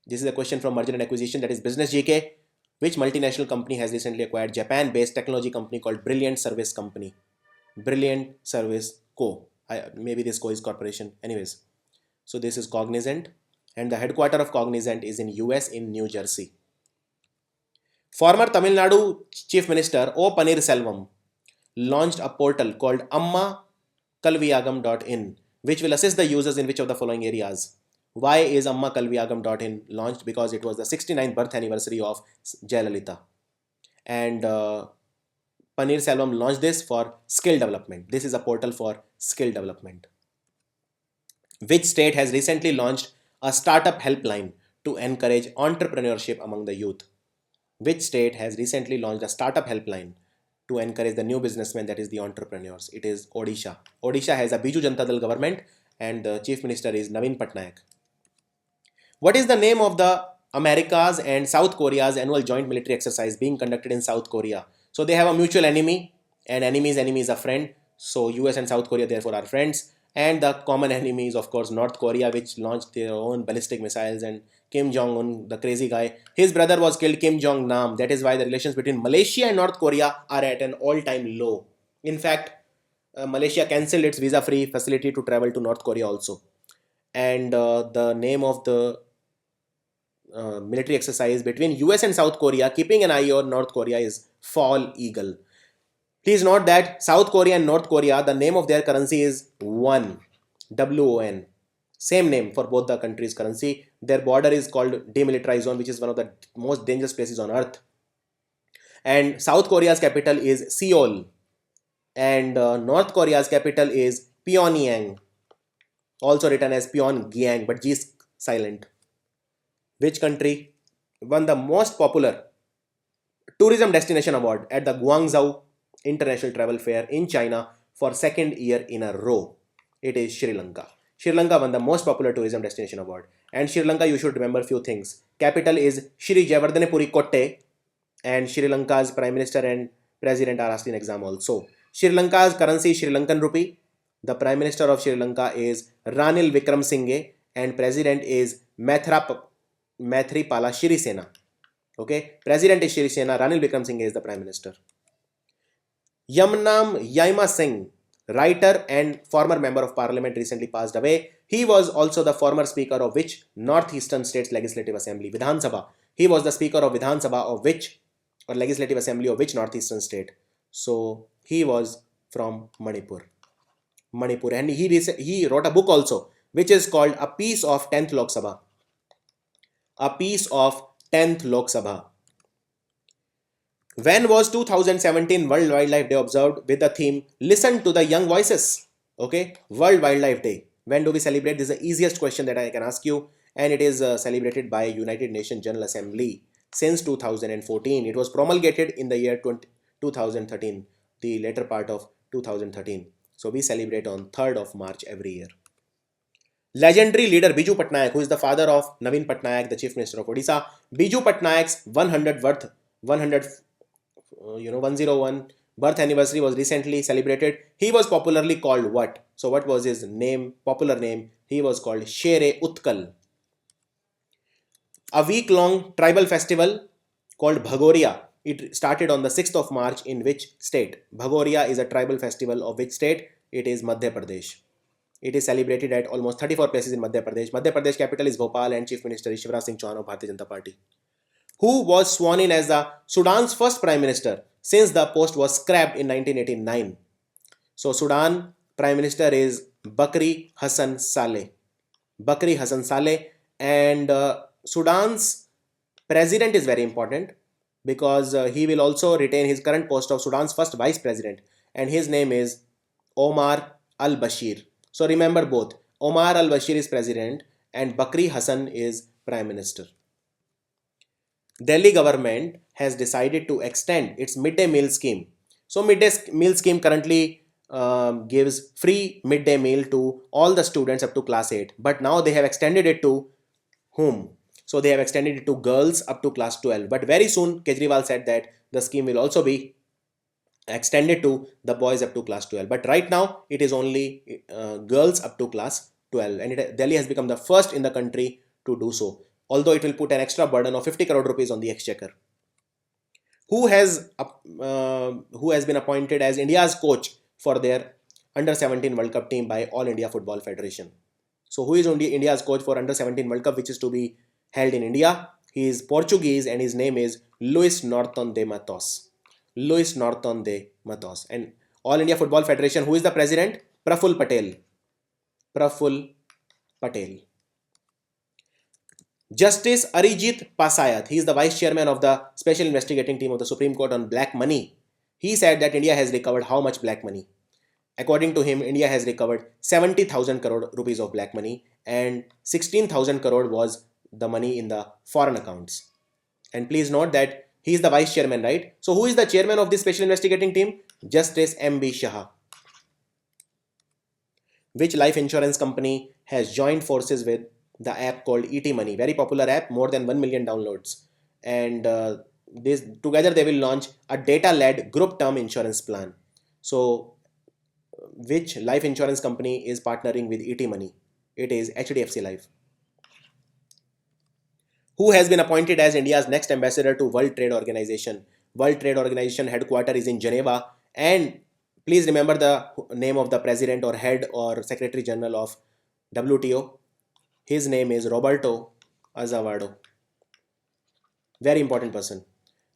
This is a question from merger and acquisition, that is business GK. Which multinational company has recently acquired Japan-based technology company called Brilliant Service Company? Brilliant Service Co. Maybe this Co is corporation. Anyways, so this is Cognizant, and the headquarter of Cognizant is in US in New Jersey. Former Tamil Nadu Chief Minister O Pannirselvam launched a portal called ammakalviyagam.in, which will assist the users in which of the following areas? Why is ammakalviyagam.in launched? Because it was the 69th birth anniversary of Jayalalitha. And Pannirselvam launched this for skill development. This is a portal for skill development. Which state has recently launched a startup helpline to encourage entrepreneurship among the youth? Which state has recently launched a startup helpline to encourage the new businessmen, that is the entrepreneurs? It is Odisha. Odisha has a Biju Janata Dal government and the chief minister is Naveen Patnaik. What is the name of the America's and South Korea's annual joint military exercise being conducted in South Korea? So they have a mutual enemy, and enemy's enemy is a friend. So US and South Korea therefore are friends. And the common enemy is of course North Korea, which launched their own ballistic missiles, and Kim Jong-un, the crazy guy, his brother was killed, Kim Jong-nam. That is why the relations between Malaysia and North Korea are at an all-time low. In fact, Malaysia cancelled its visa-free facility to travel to North Korea also. And the name of the military exercise between US and South Korea, keeping an eye on North Korea, is Fall Eagle. Please note that South Korea and North Korea, the name of their currency is WON. WON. Same name for both the countries' currency. Their border is called Demilitarized Zone, which is one of the most dangerous places on earth. And South Korea's capital is Seoul. And North Korea's capital is Pyongyang. Also written as Pyongyang, but G is silent. Which country won the most popular tourism destination award at the Guangzhou International Travel Fair in China for second year in a row? It is Sri Lanka. Sri Lanka won the most popular tourism destination award. And Sri Lanka, you should remember few things. Capital is Shri Jayawardhanepuri Kotte, and Sri Lanka's Prime Minister and President are asked in exam also. Sri Lanka's currency is Sri Lankan rupee. The Prime Minister of Sri Lanka is Ranil Wickremesinghe and President is Maithripala Sirisena. Okay, President is Sirisena, Ranil Wickremesinghe is the Prime Minister. Yamnam Yaima Singh, writer and former member of parliament, recently passed away. He was also the former speaker of which northeastern state's legislative assembly? Vidhan Sabha. He was the speaker of Vidhan Sabha of which, or legislative assembly of which northeastern state? So he was from Manipur. Manipur. And he wrote a book also, which is called A Piece of 10th Lok Sabha. A Piece of 10th Lok Sabha. When was 2017 World Wildlife Day observed with the theme Listen to the Young Voices? Okay, World Wildlife Day. When do we celebrate? This is the easiest question that I can ask you, and it is celebrated by United Nations General Assembly since 2014. It was promulgated in the year 2013, the later part of 2013. So we celebrate on 3rd of March every year. Legendary leader Biju Patnaik, who is the father of Naveen Patnaik, the Chief Minister of Odisha. Biju Patnaik's 101 birth anniversary was recently celebrated. He was popularly called what? So what was his name, popular name? He was called Shere Utkal. A week-long tribal festival called Bhagoria. It started on the 6th of March in which state? Bhagoria is a tribal festival of which state? It is Madhya Pradesh. It is celebrated at almost 34 places in Madhya Pradesh. Madhya Pradesh capital is Bhopal and Chief Minister is Shivraj Singh Chauhan of Bharatiya Janata Party. Who was sworn in as the Sudan's first Prime Minister since the post was scrapped in 1989? So Sudan Prime Minister is Bakri Hassan Saleh. And Sudan's president is very important. because he will also retain his current post of Sudan's first vice president, and his name is Omar al-Bashir. So remember both. Omar al-Bashir is president and Bakri Hassan is prime minister. Delhi government has decided to extend its midday meal scheme. So midday meal scheme currently gives free midday meal to all the students up to class 8. But now they have extended it to whom? So they have extended it to girls up to class 12. But very soon Kejriwal said that the scheme will also be extended to the boys up to class 12. But right now it is only girls up to class 12. And Delhi has become the first in the country to do so. Although it will put an extra burden of 50 crore rupees on the exchequer. Who has been appointed as India's coach for their Under 17 World Cup team by All India Football Federation? So who is India's coach for Under 17 World Cup, which is to be held in India? He is Portuguese and his name is Luis Norton de Matos. Luis Norton de Matos. And All India Football Federation, who is the president? Praful Patel. Praful Patel. Justice Arijit Pasayat, he is the vice chairman of the special investigating team of the Supreme Court on black money. He said that India has recovered how much black money? According to him, India has recovered 70,000 crore rupees of black money and 16,000 crore was the money in the foreign accounts. And please note that he is the vice chairman, right? So who is the chairman of this special investigating team? Justice M.B. Shah. Which life insurance company has joined forces with the app called ET Money? Very popular app, more than 1 million downloads. And together they will launch a data-led group term insurance plan. So which life insurance company is partnering with ET Money? It is HDFC Life. Who has been appointed as India's next ambassador to World Trade Organization? World Trade Organization headquarters is in Geneva, and please remember the name of the president or head or secretary general of WTO. His name is Roberto Azevedo. Very important person.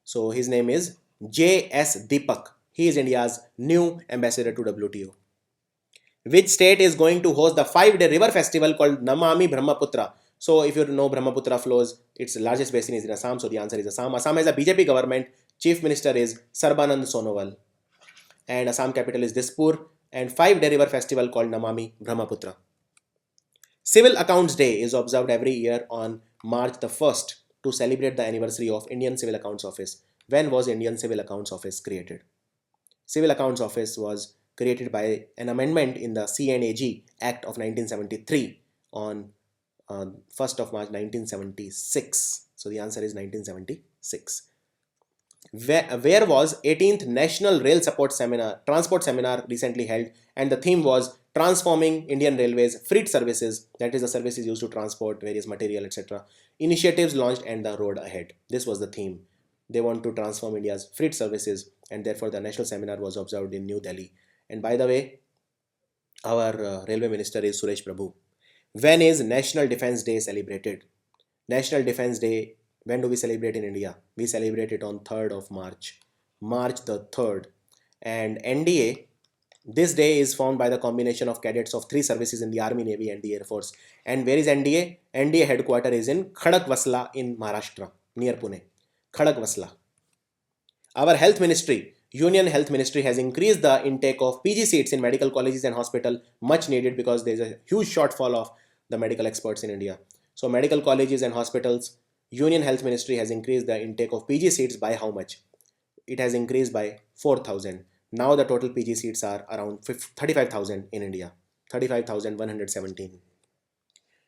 So his name is J.S. Deepak. He is India's new ambassador to WTO. Which state is going to host the 5-day river festival called Namami Brahmaputra? So if you know Brahmaputra flows, its largest basin is in Assam. So the answer is Assam. Assam has a BJP government. Chief Minister is Sarbanand Sonowal. And Assam capital is Dispur. And 5-day river festival called Namami Brahmaputra. Civil Accounts Day is observed every year on March the 1st to celebrate the anniversary of Indian Civil Accounts Office. When was Indian Civil Accounts Office created? Civil Accounts Office was created by an amendment in the C&AG Act of 1973 on 1st of March 1976. So the answer is 1976. Where was 18th National Rail Transport Seminar recently held, and the theme was Transforming Indian Railways Freight Services, that is the services used to transport various material, etc. Initiatives launched and the road ahead. This was the theme. They want to transform India's freight services, and therefore the national seminar was observed in New Delhi. And by the way, our railway minister is Suresh Prabhu. When is National Defence Day celebrated? National Defence Day, when do we celebrate in India? We celebrate it on 3rd of March. March the 3rd. And NDA, this day is formed by the combination of cadets of 3 services in the Army, Navy and the Air Force. And where is NDA? NDA headquarters is in Khadakwasla in Maharashtra, near Pune. Khadakwasla. Our health ministry, Union Health Ministry, has increased the intake of PG seats in medical colleges and hospitals, much needed because there is a huge shortfall of the medical experts in India. So medical colleges and hospitals, Union Health Ministry has increased the intake of PG seats by how much? It has increased by 4,000. Now the total PG seats are around 35,000 in India. 35,117.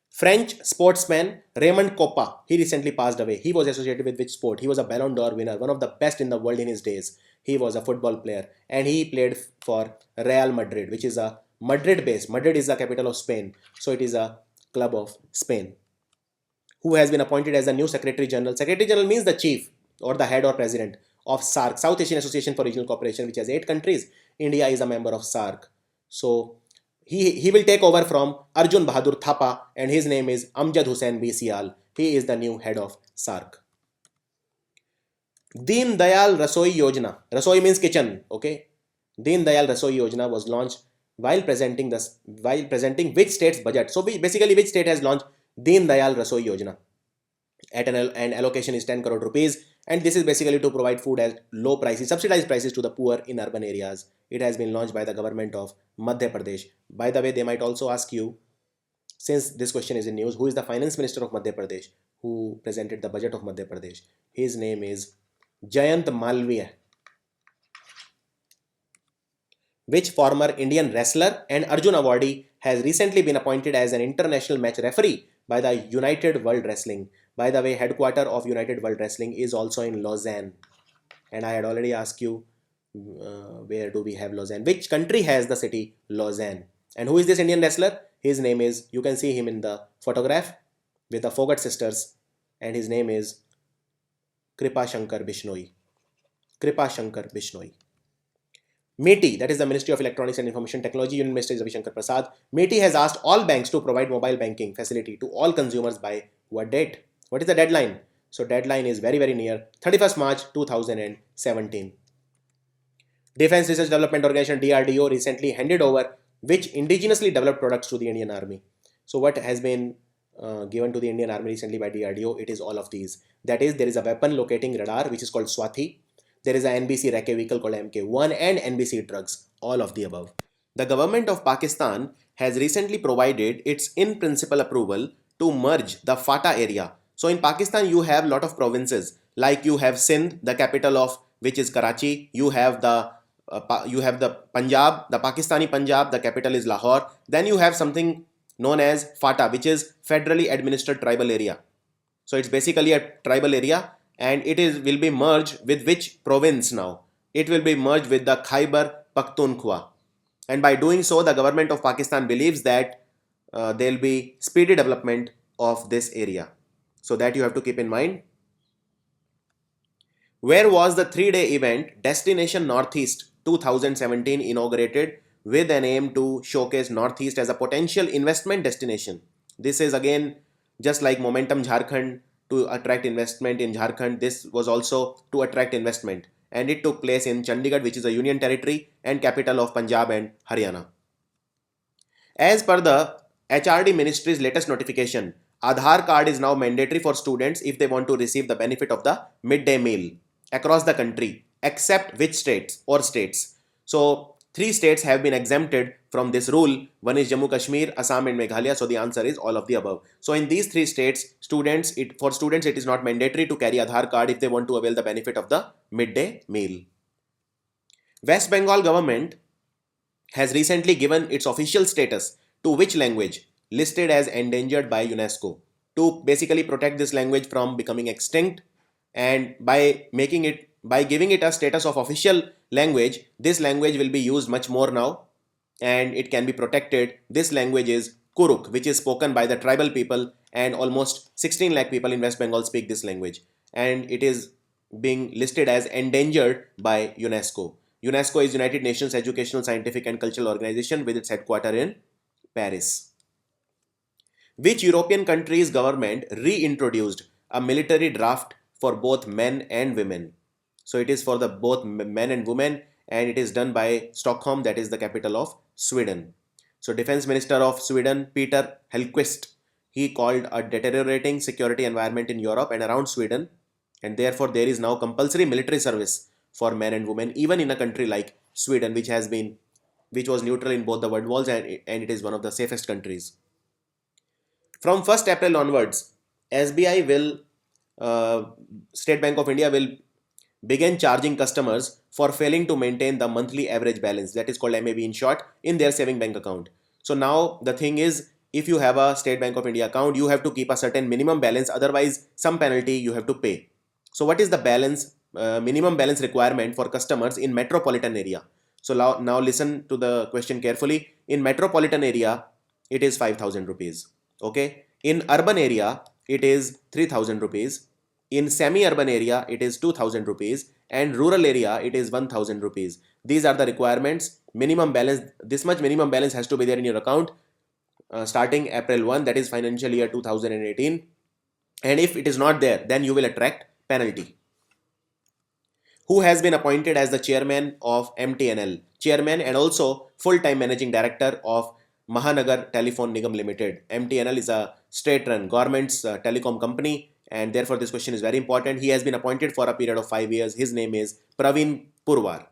French sportsman Raymond Coppa, he recently passed away. He was associated with which sport? He was a Ballon d'Or winner, one of the best in the world in his days. He was a football player and he played for Real Madrid, which is a Madrid base. Madrid is the capital of Spain. So it is a club of Spain. Who has been appointed as the new Secretary General? Secretary General means the chief or the head or president of SAARC, South Asian Association for Regional Cooperation, which has 8 countries. India is a member of SAARC. So he will take over from Arjun Bahadur Thapa, and his name is Amjad Hussain BCL. He is the new head of SAARC. Deen Dayal Rasoi Yojana. Rasoi means kitchen. Okay. Deen Dayal Rasoi Yojana was launched while presenting which state's budget. So basically, which state has launched Deen Dayal Rasoi Yojana? At an allocation is 10 crore rupees, And this is basically to provide food at low prices, subsidized prices to the poor in urban areas. It has been launched by the government of Madhya Pradesh. By the way, they might also ask you, since this question is in news, who is the finance minister of Madhya Pradesh who presented the budget of Madhya Pradesh? His name is Jayant Malviya. Which former Indian wrestler and Arjun awardee has recently been appointed as an international match referee by the United World Wrestling? By the way, headquarter of United World Wrestling is also in Lausanne. And I had already asked you, where do we have Lausanne? Which country has the city Lausanne? And who is this Indian wrestler? His name is, you can see him in the photograph with the Fogart sisters, and his name is Kripa Shankar Bishnoi. Kripa Shankar Bishnoi. METI, that is the Ministry of Electronics and Information Technology, Union Minister is Ravi Shankar Prasad. METI has asked all banks to provide mobile banking facility to all consumers by what date? What is the deadline? So deadline is very near, 31st March 2017. Defense Research Development Organization DRDO recently handed over which indigenously developed products to the Indian Army? So what has been given to the Indian Army recently by DRDO? It is all of these. That is, there is a weapon locating radar which is called Swathi. There is a NBC Recce vehicle called MK1 and NBC drugs, all of the above. The government of Pakistan has recently provided its in-principle approval to merge the FATA area. So in Pakistan, you have a lot of provinces, like you have Sindh, the capital of which is Karachi. You have the Punjab, the Pakistani Punjab, the capital is Lahore. Then you have something known as FATA, which is Federally Administered Tribal Area. So it's basically a tribal area, and will be merged with which province now? It will be merged with the Khyber Pakhtunkhwa. And by doing so, the government of Pakistan believes that there will be speedy development of this area. So that you have to keep in mind. Where was the 3-day event Destination Northeast 2017 inaugurated with an aim to showcase Northeast as a potential investment destination? This is again just like Momentum Jharkhand to attract investment in Jharkhand. This was also to attract investment, and it took place in Chandigarh, which is a union territory and capital of Punjab and Haryana. As per the HRD Ministry's latest notification, Aadhaar card is now mandatory for students if they want to receive the benefit of the midday meal across the country, except which states or states. So 3 states have been exempted from this rule. One is Jammu Kashmir, Assam and Meghalaya. So the answer is all of the above. So in these 3 states, for students it is not mandatory to carry Aadhaar card if they want to avail the benefit of the midday meal. West Bengal government has recently given its official status to which language listed as endangered by UNESCO, to basically protect this language from becoming extinct, and by giving it a status of official language, this language will be used much more now and it can be protected. This language is Kuruk, which is spoken by the tribal people, and almost 16 lakh people in West Bengal speak this language, and it is being listed as endangered by UNESCO. UNESCO is United Nations Educational, Scientific and Cultural Organization with its headquarters in Paris. Which European country's government reintroduced a military draft for both men and women? So it is for the both men and women, and it is done by Stockholm, that is the capital of Sweden. So Defense Minister of Sweden, Peter Hellquist, he called a deteriorating security environment in Europe and around Sweden, and therefore there is now compulsory military service for men and women, even in a country like Sweden, which was neutral in both the world wars, and it is one of the safest countries. From 1st April onwards, SBI State Bank of India will begin charging customers for failing to maintain the monthly average balance, that is called MAB in short, in their saving bank account. So now the thing is, if you have a State Bank of India account, you have to keep a certain minimum balance, otherwise some penalty you have to pay. So what is the minimum balance requirement for customers in metropolitan area? So now listen to the question carefully. In metropolitan area, it is 5,000 rupees. Okay. In urban area, it is 3,000 rupees. In semi-urban area, it is 2,000 rupees, and rural area, it is 1,000 rupees. These are the requirements. Minimum balance, this much minimum balance has to be there in your account starting April 1, that is financial year 2018. And if it is not there, then you will attract penalty. Who has been appointed as the chairman of MTNL, chairman and also full-time managing director of Mahanagar Telephone Nigam Limited. MTNL is a state-run government's telecom company, and therefore this question is very important. He has been appointed for a period of 5 years. His name is Praveen Purwar.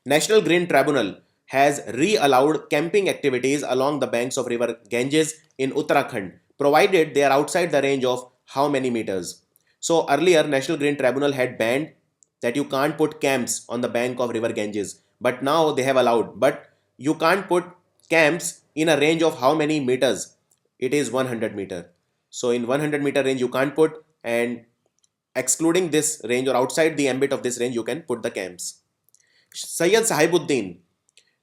National Green Tribunal has re-allowed camping activities along the banks of river Ganges in Uttarakhand, provided they are outside the range of how many meters. So earlier, National Green Tribunal had banned that you can't put camps on the bank of river Ganges, but now they have allowed. But you can't put camps in a range of how many meters? It is 100 meter. So in 100-meter range you can't put, and excluding this range or outside the ambit of this range you can put the camps. Sayyid Sahibuddin,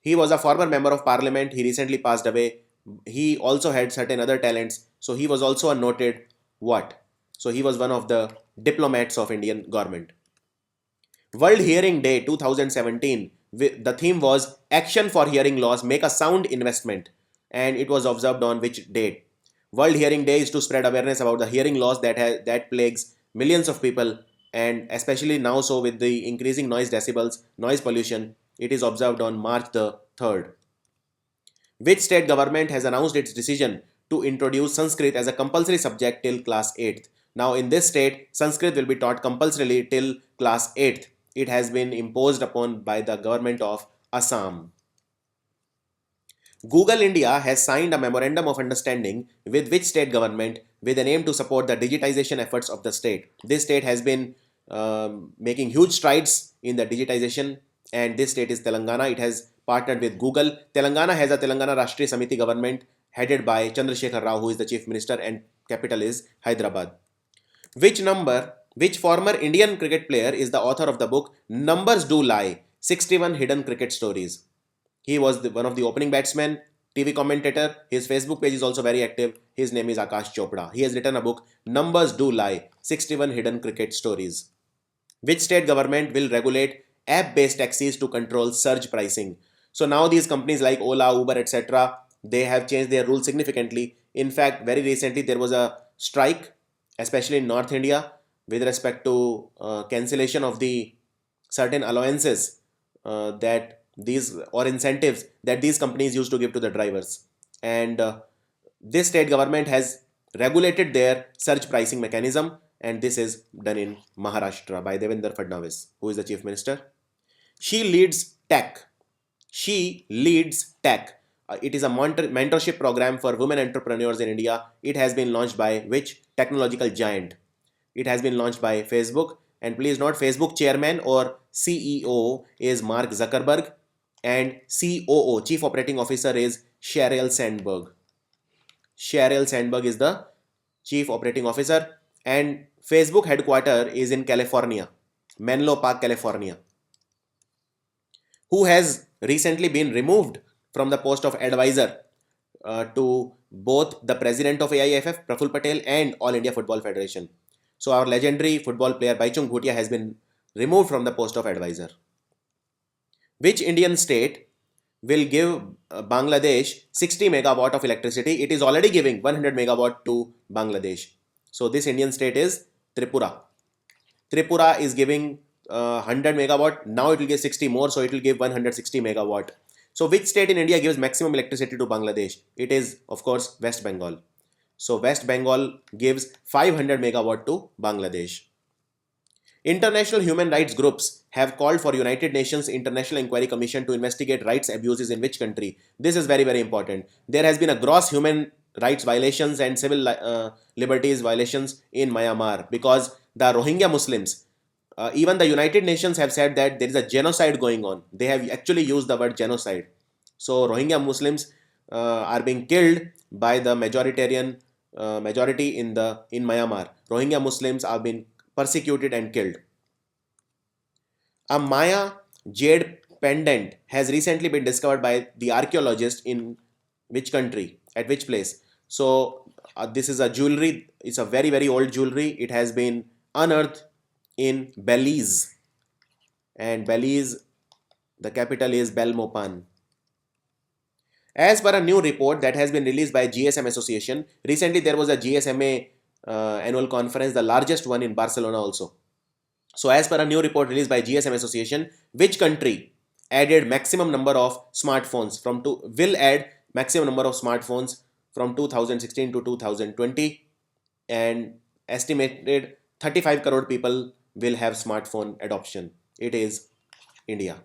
he was a former member of parliament. He recently passed away. He also had certain other talents. So he was also a noted what? So he was one of the diplomats of Indian government. World Hearing Day 2017. The theme was Action for Hearing Loss, Make a Sound Investment. And it was observed on which date? World Hearing Day is to spread awareness about the hearing loss that plagues millions of people, and especially now so with the increasing noise decibels, noise pollution. It is observed on March the 3rd. Which state government has announced its decision to introduce Sanskrit as a compulsory subject till class 8th? Now in this state, Sanskrit will be taught compulsorily till class 8th. It has been imposed upon by the government of Assam. Google India has signed a memorandum of understanding with which state government with an aim to support the digitization efforts of the state. This state has been making huge strides in the digitization, and this state is Telangana. It has partnered with Google. Telangana has a Telangana Rashtriya Samiti government headed by Chandrasekhar Rao, who is the chief minister, and capital is Hyderabad. Which former Indian cricket player is the author of the book Numbers Do Lie, 61 Hidden Cricket Stories? He was one of the opening batsmen, TV commentator. His Facebook page is also very active. His name is Akash Chopra. He has written a book, Numbers Do Lie, 61 Hidden Cricket Stories. Which state government will regulate app-based taxis to control surge pricing? So now these companies like Ola, Uber, etc., they have changed their rules significantly. In fact, very recently there was a strike, especially in North India, with respect to cancellation of the certain allowances that these or incentives that these companies used to give to the drivers, and this state government has regulated their surge pricing mechanism, and this is done in Maharashtra by Devendra Fadnavis, who is the chief minister. She leads tech. It is a mentorship program for women entrepreneurs in India. It has been launched by which technological giant? It has been launched by Facebook, and please note Facebook chairman or CEO is Mark Zuckerberg, and COO, Chief Operating Officer, is Sheryl Sandberg. Sheryl Sandberg is the Chief Operating Officer, and Facebook headquarters is in California, Menlo Park, California. Who has recently been removed from the post of advisor to both the president of AIFF, Praful Patel, and All India Football Federation. So our legendary football player Baichung Bhutia has been removed from the post of advisor. Which Indian state will give Bangladesh 60 megawatt of electricity? It is already giving 100 megawatt to Bangladesh. So this Indian state is Tripura. Tripura is giving 100 megawatt. Now it will give 60 more, so it will give 160 megawatt. So which state in India gives maximum electricity to Bangladesh? It is, of course, West Bengal. So West Bengal gives 500 megawatt to Bangladesh. International human rights groups have called for United Nations International Inquiry Commission to investigate rights abuses in which country? This is very, very important. There has been a gross human rights violations and civil liberties violations in Myanmar because the Rohingya Muslims, even the United Nations have said that there is a genocide going on. They have actually used the word genocide. So Rohingya Muslims are being killed by the majority in Myanmar. Rohingya Muslims are being persecuted and killed. A Maya jade pendant has recently been discovered by the archaeologist in which country? At which place? So this is a jewelry. It's a very, very old jewelry. It has been unearthed in Belize. And Belize, the capital is Belmopan. As per a new report that has been released by GSM Association, recently there was a GSMA annual conference, the largest one in Barcelona also. So as per a new report released by GSM Association, which country added maximum number of smartphones will add maximum number of smartphones from 2016 to 2020, and estimated 35 crore people will have smartphone adoption. It is India.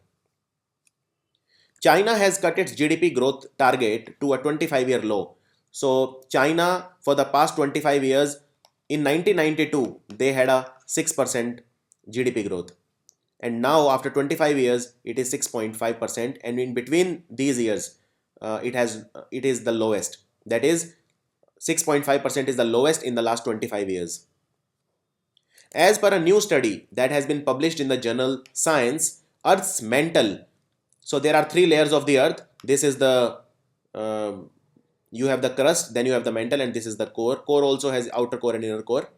China has cut its GDP growth target to a 25-year low. So China, for the past 25 years, in 1992, they had a 6% GDP growth. And now after 25 years, it is 6.5%. And in between these years, it is the lowest. That is 6.5% is the lowest in the last 25 years. As per a new study that has been published in the journal Science, Earth's mantle. So there are three layers of the Earth. This is the you have the crust, then you have the mantle, and this is the core. Core also has outer core and inner core.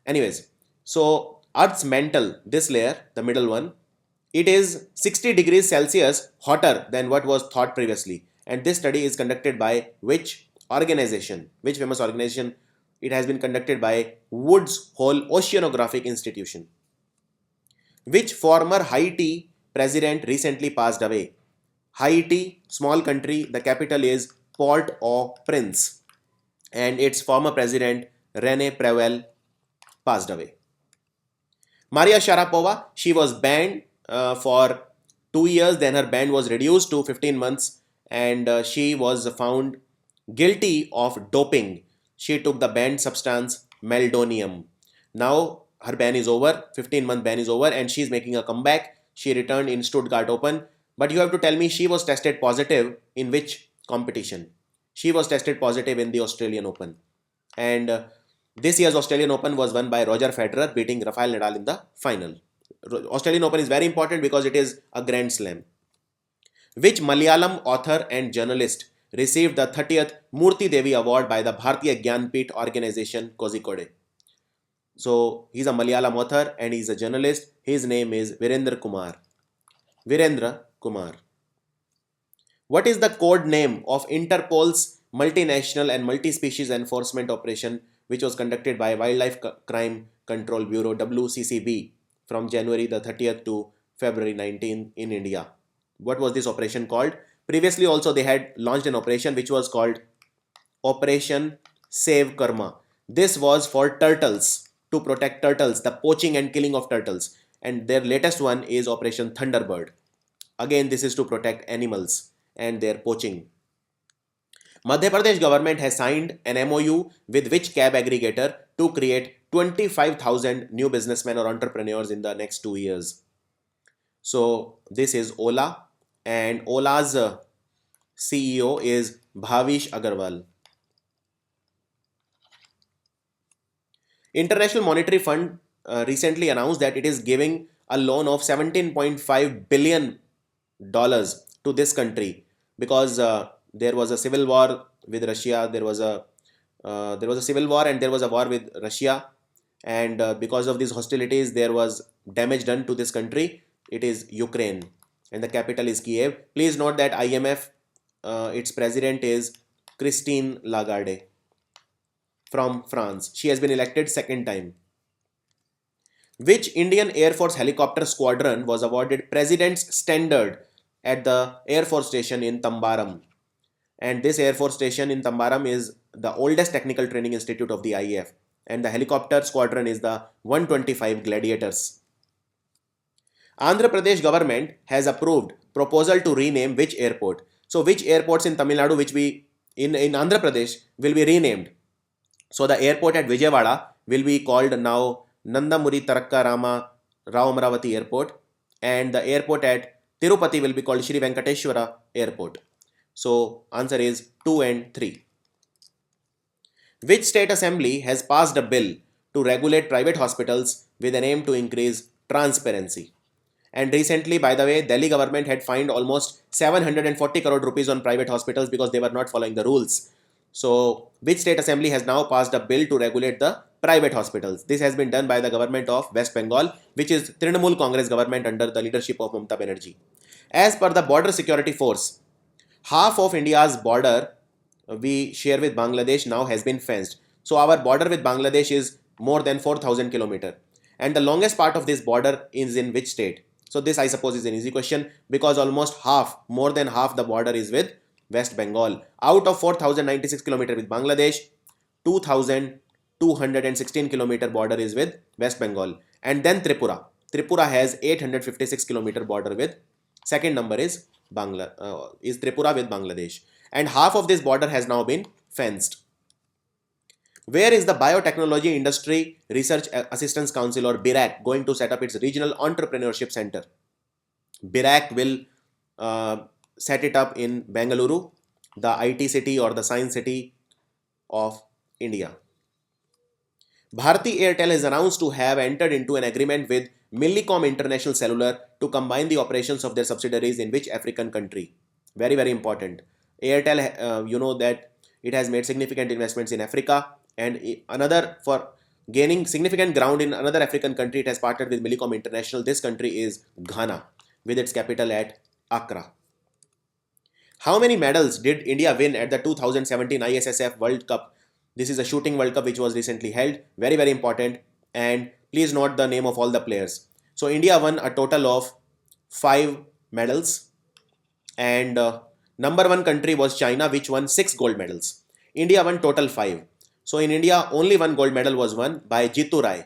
Anyways, so Earth's mantle, this layer, the middle one, it is 60 degrees Celsius hotter than what was thought previously. And this study is conducted by which organization? Which famous organization? It has been conducted by Woods Hole Oceanographic Institution. Which former Haiti president recently passed away? Haiti, small country, the capital is Port-au-Prince, and its former president René Prevel passed away. Maria Sharapova, she was banned for 2 years, then her ban was reduced to 15 months, and she was found guilty of doping. She took the banned substance meldonium. Now her ban is over, 15-month ban is over, and she is making a comeback. She returned in Stuttgart Open, but you have to tell me she was tested positive in which competition? She was tested positive in the Australian Open, and this year's Australian Open was won by Roger Federer, beating Rafael Nadal in the final. Australian Open is very important because it is a Grand Slam. Which Malayalam author and journalist received the 30th Murthy Devi Award by the Bharatiya Gyanpith organization Kozhikode? So he's a Malayalam author and he's a journalist. His name is Virendra Kumar. Virendra Kumar. What is the code name of Interpol's multinational and multi-species enforcement operation which was conducted by Wildlife Crime Control Bureau WCCB from January the 30th to February 19th in India? What was this operation called? Previously also they had launched an operation which was called Operation Save Karma. This was for turtles, to protect turtles, the poaching and killing of turtles. And their latest one is Operation Thunderbird. Again, this is to protect animals and their poaching. Madhya Pradesh government has signed an MOU with which cab aggregator to create 25,000 new businessmen or entrepreneurs in the next 2 years. So this is Ola, and Ola's CEO is Bhavish Agarwal. International Monetary Fund recently announced that it is giving a loan of $17.5 billion to this country because there was a civil war with Russia. There was a civil war and there was a war with Russia, and because of these hostilities there was damage done to this country. It is Ukraine and the capital is Kiev. Please note that IMF, its president is Christine Lagarde from France. She has been elected second time. Which Indian Air Force helicopter squadron was awarded President's Standard at the Air Force Station in Tambaram? And this Air Force Station in Tambaram is the oldest technical training institute of the IAF, and the helicopter squadron is the 125 Gladiators. Andhra Pradesh government has approved proposal to rename which airport? So which airports in Tamil Nadu which in Andhra Pradesh will be renamed? So the airport at Vijayawada will be called now Nandamuri Tarakka Rama Rao Amravati Airport, and the airport at Tirupati will be called Shri Venkateshwara Airport. So answer is 2 and 3. Which state assembly has passed a bill to regulate private hospitals with an aim to increase transparency? And recently, by the way, Delhi government had fined almost 740 crore rupees on private hospitals because they were not following the rules. So which state assembly has now passed a bill to regulate the private hospitals? This has been done by the government of West Bengal, which is Trinamool Congress government under the leadership of Mamata Banerjee. As per the Border Security Force, half of India's border we share with Bangladesh now has been fenced. So our border with Bangladesh is more than 4,000 kilometers. And the longest part of this border is in which state? So this I suppose is an easy question because almost half, more than half the border is with West Bengal. Out of 4,096 kilometers with Bangladesh, 2,000 216-kilometer border is with West Bengal. And then Tripura. Tripura has 856-kilometer border with, second number is Tripura with Bangladesh. And half of this border has now been fenced. Where is the Biotechnology Industry Research Assistance Council, or BIRAC, going to set up its regional entrepreneurship center? BIRAC will set it up in Bengaluru, the IT city or the science city of India. Bharti Airtel is announced to have entered into an agreement with Millicom International Cellular to combine the operations of their subsidiaries in which African country? Very, very important. Airtel, you know that it has made significant investments in Africa, and another, for gaining significant ground in another African country, it has partnered with Millicom International. This country is Ghana, with its capital at Accra. How many medals did India win at the 2017 ISSF World Cup? This is a shooting World Cup which was recently held. Very, very important. And please note the name of all the players. So India won a total of 5 medals. And number 1 country was China, which won 6 gold medals. India won total 5. So in India, only 1 gold medal was won by Jitu Rai.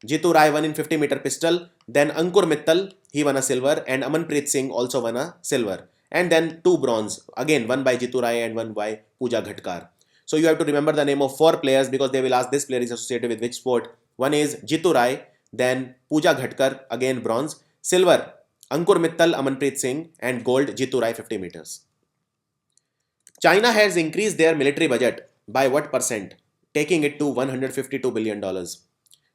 Jitu Rai won in 50-meter pistol. Then Ankur Mittal, he won a silver. And Amanpreet Singh also won a silver. And then 2 bronze, again one by Jitu Rai and one by Pooja Ghatkar. So you have to remember the name of 4 players, because they will ask this player is associated with which sport. One is Jitu Rai, then Pooja Ghatkar, again bronze, silver Ankur Mittal, Amanpreet Singh, and gold Jitu Rai 50 meters. China has increased their military budget by what percent? Taking it to $152 billion.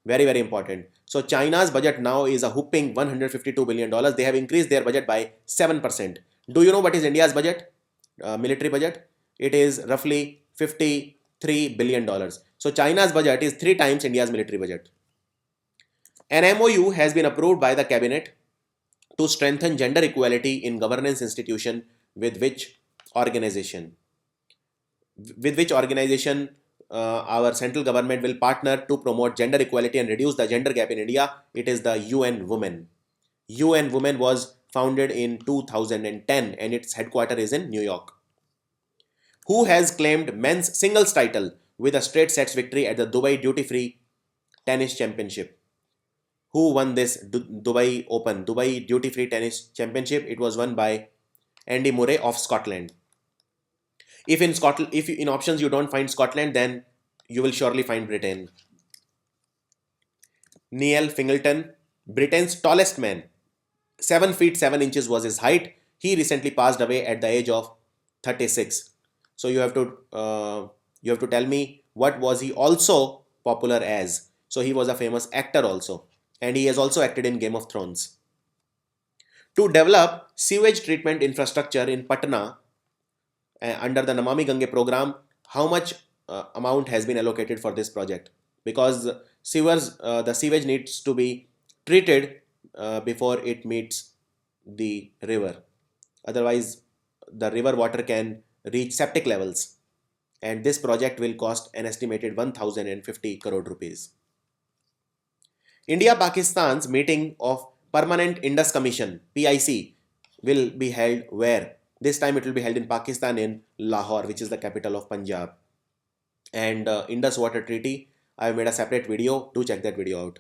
Very, very important. So China's budget now is a whopping $152 billion. They have increased their budget by 7%. Do you know what is India's budget? Military budget? It is roughly $53 billion. So China's budget is 3 times India's military budget. An MOU has been approved by the cabinet to strengthen gender equality in governance institution with which organization? Our central government will partner to promote gender equality and reduce the gender gap in India. It is the UN Women. UN Women was founded in 2010 and its headquarters is in New York. Who has claimed men's singles title with a straight sets victory at the Dubai Duty Free Tennis Championship? Who won this Dubai Open, Dubai Duty Free Tennis Championship? It was won by Andy Murray of Scotland. If in options you don't find Scotland, then you will surely find Britain. Neil Fingleton, Britain's tallest man, 7 feet 7 inches was his height. He recently passed away at the age of 36. So you have to tell me what was he also popular as. So he was a famous actor also, and he has also acted in Game of Thrones. To develop sewage treatment infrastructure in Patna under the Namami Gange program, how much amount has been allocated for this project? Because the sewage needs to be treated before it meets the river. Otherwise, the river water can reach septic levels, and this project will cost an estimated 1050 crore rupees. India-Pakistan's meeting of Permanent Indus Commission (PIC) will be held where? This time it will be held in Pakistan, in Lahore, which is the capital of Punjab. And Indus Water Treaty, I have made a separate video. Do check that video out.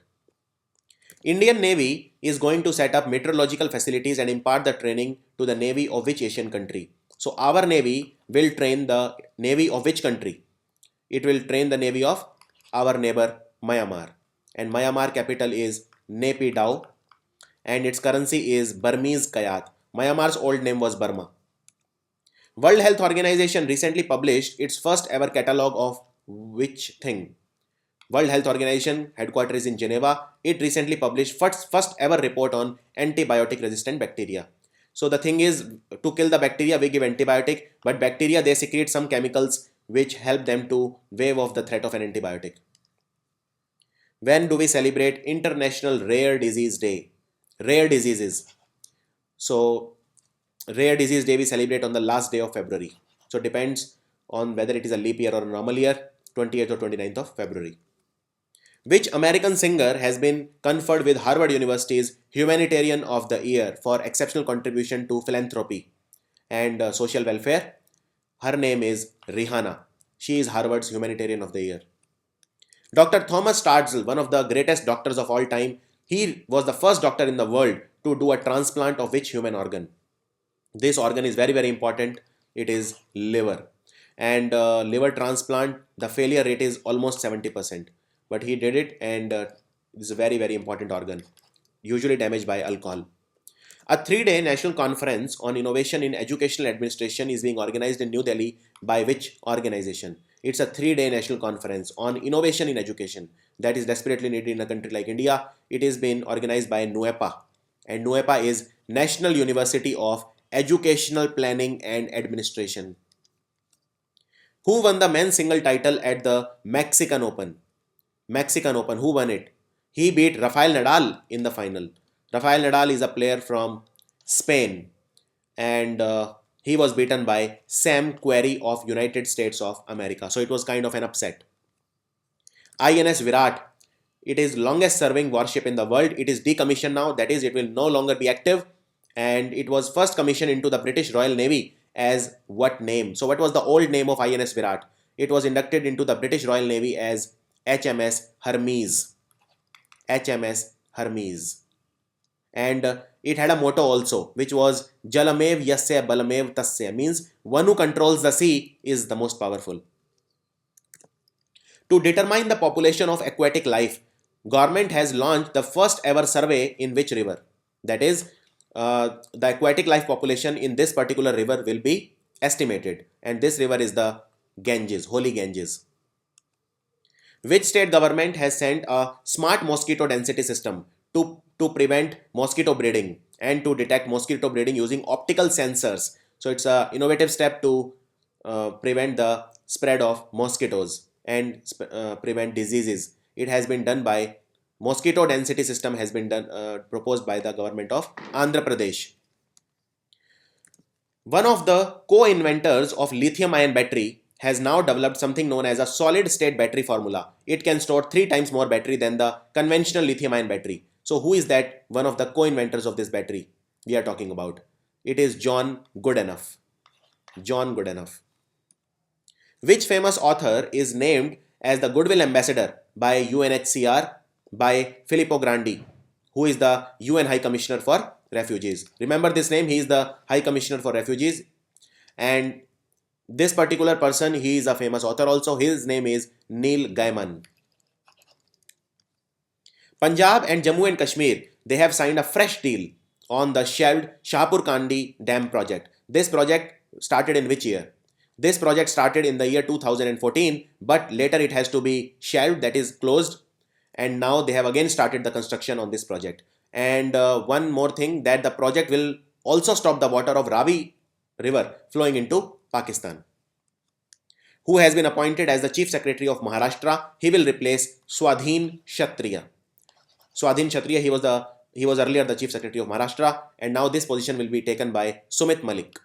Indian Navy is going to set up meteorological facilities and impart the training to the Navy of which Asian country? So our Navy will train the Navy of which country? It will train the Navy of our neighbor Myanmar. And Myanmar capital is Naypyidaw and its currency is Burmese Kyat. Myanmar's old name was Burma. World Health Organization recently published its first ever catalog of which thing? World Health Organization headquarters is in Geneva. It recently published first ever report on antibiotic resistant bacteria. So the thing is, to kill the bacteria we give antibiotic, but bacteria, they secrete some chemicals which help them to wave off the threat of an antibiotic. When do we celebrate International Rare Disease Day? Rare diseases. So Rare Disease Day we celebrate on the last day of February. So it depends on whether it is a leap year or a normal year, 28th or 29th of February. Which American singer has been conferred with Harvard University's Humanitarian of the Year for exceptional contribution to philanthropy and social welfare? Her name is Rihanna. She is Harvard's Humanitarian of the Year. Dr. Thomas Starzl, one of the greatest doctors of all time, he was the first doctor in the world to do a transplant of which human organ? This organ is very, very important. It is liver. And liver transplant, the failure rate is almost 70%. But he did it, and it's a very, very important organ, usually damaged by alcohol. A 3-day national conference on innovation in educational administration is being organized in New Delhi by which organization? It's a 3-day national conference on innovation in education that is desperately needed in a country like India. It is being organized by NUEPA, and NUEPA is National University of Educational Planning and Administration. Who won the men's single title at the Mexican Open? Mexican Open, who won it? He beat Rafael Nadal in the final. Rafael Nadal is a player from Spain, and he was beaten by Sam Querrey of United States of America. So it was kind of an upset. INS Virat, it is longest serving warship in the world. It is decommissioned now, that is, it will no longer be active, and it was first commissioned into the British Royal Navy as what name? So what was the old name of INS Virat? It was inducted into the British Royal Navy as HMS Hermes. HMS Hermes. And it had a motto also, which was Jalamev Yasya Balamev Tasya, means one who controls the sea is the most powerful. To determine the population of aquatic life, government has launched the first ever survey in which river? That is, the aquatic life population in this particular river will be estimated, and this river is the Ganges, Holy Ganges. Which state government has sent a smart mosquito density system to prevent mosquito breeding and to detect mosquito breeding using optical sensors? So it's an innovative step to prevent the spread of mosquitoes and prevent diseases. It has been done by mosquito density system has been done proposed by the government of Andhra Pradesh. One of the co-inventors of lithium-ion battery has now developed something known as a solid-state battery formula. It can store 3 times more battery than the conventional lithium-ion battery. So who is that one of the co-inventors of this battery we are talking about? It is John Goodenough. John Goodenough. Which famous author is named as the Goodwill Ambassador by UNHCR by Filippo Grandi, who is the UN High Commissioner for Refugees? Remember this name, he is the High Commissioner for Refugees, and this particular person, he is a famous author also. His name is Neil Gaiman. Punjab and Jammu and Kashmir, they have signed a fresh deal on the shelved Shahpur Kandi Dam project. This project started in which year? This project started in the year 2014, but later it has to be shelved, that is closed, and now they have again started the construction on this project. And one more thing, that the project will also stop the water of Ravi river flowing into Pakistan. Who has been appointed as the Chief Secretary of Maharashtra? He will replace Swadhin Kshatriya. Swadhin Kshatriya, he was earlier the Chief Secretary of Maharashtra, and now this position will be taken by Sumit Malik.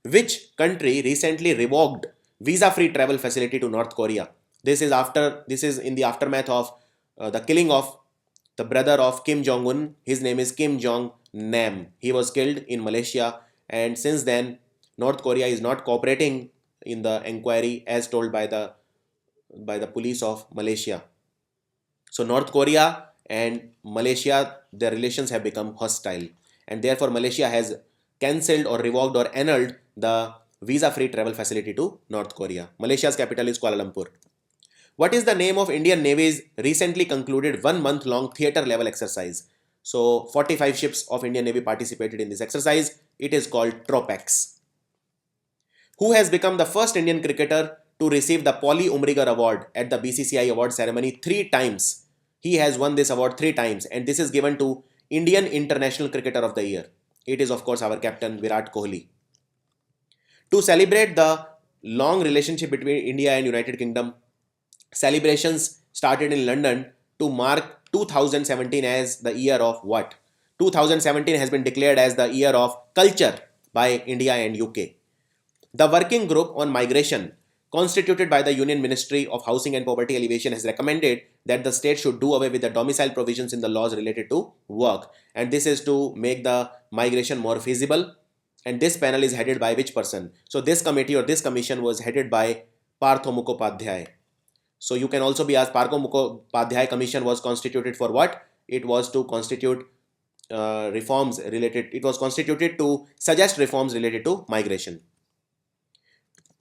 Which country recently revoked visa-free travel facility to North Korea? This is in the aftermath of the killing of the brother of Kim Jong-un. His name is Kim Jong-nam. He was killed in Malaysia, and since then North Korea is not cooperating in the inquiry as told by the police of Malaysia. So North Korea and Malaysia, their relations have become hostile, and therefore Malaysia has cancelled or revoked or annulled the visa-free travel facility to North Korea. Malaysia's capital is Kuala Lumpur. What is the name of Indian Navy's recently concluded 1-month-long theatre-level exercise? So 45 ships of Indian Navy participated in this exercise. It is called Tropex. Who has become the first Indian cricketer to receive the Polly Umrigar Award at the BCCI award ceremony 3 times? He has won this award 3 times, and this is given to Indian International Cricketer of the Year. It is of course our captain Virat Kohli. To celebrate the long relationship between India and United Kingdom, celebrations started in London to mark 2017 as the year of what? 2017 has been declared as the year of culture by India and UK. The working group on migration constituted by the Union Ministry of Housing and Poverty Alleviation has recommended that the state should do away with the domicile provisions in the laws related to work, and this is to make the migration more feasible. And this panel is headed by which person? So this committee or this commission was headed by Partho Mukhopadhyay. So you can also be asked, Parko Mukhopadhyay Commission was constituted for what? It was to constitute reforms related, it was constituted to suggest reforms related to migration.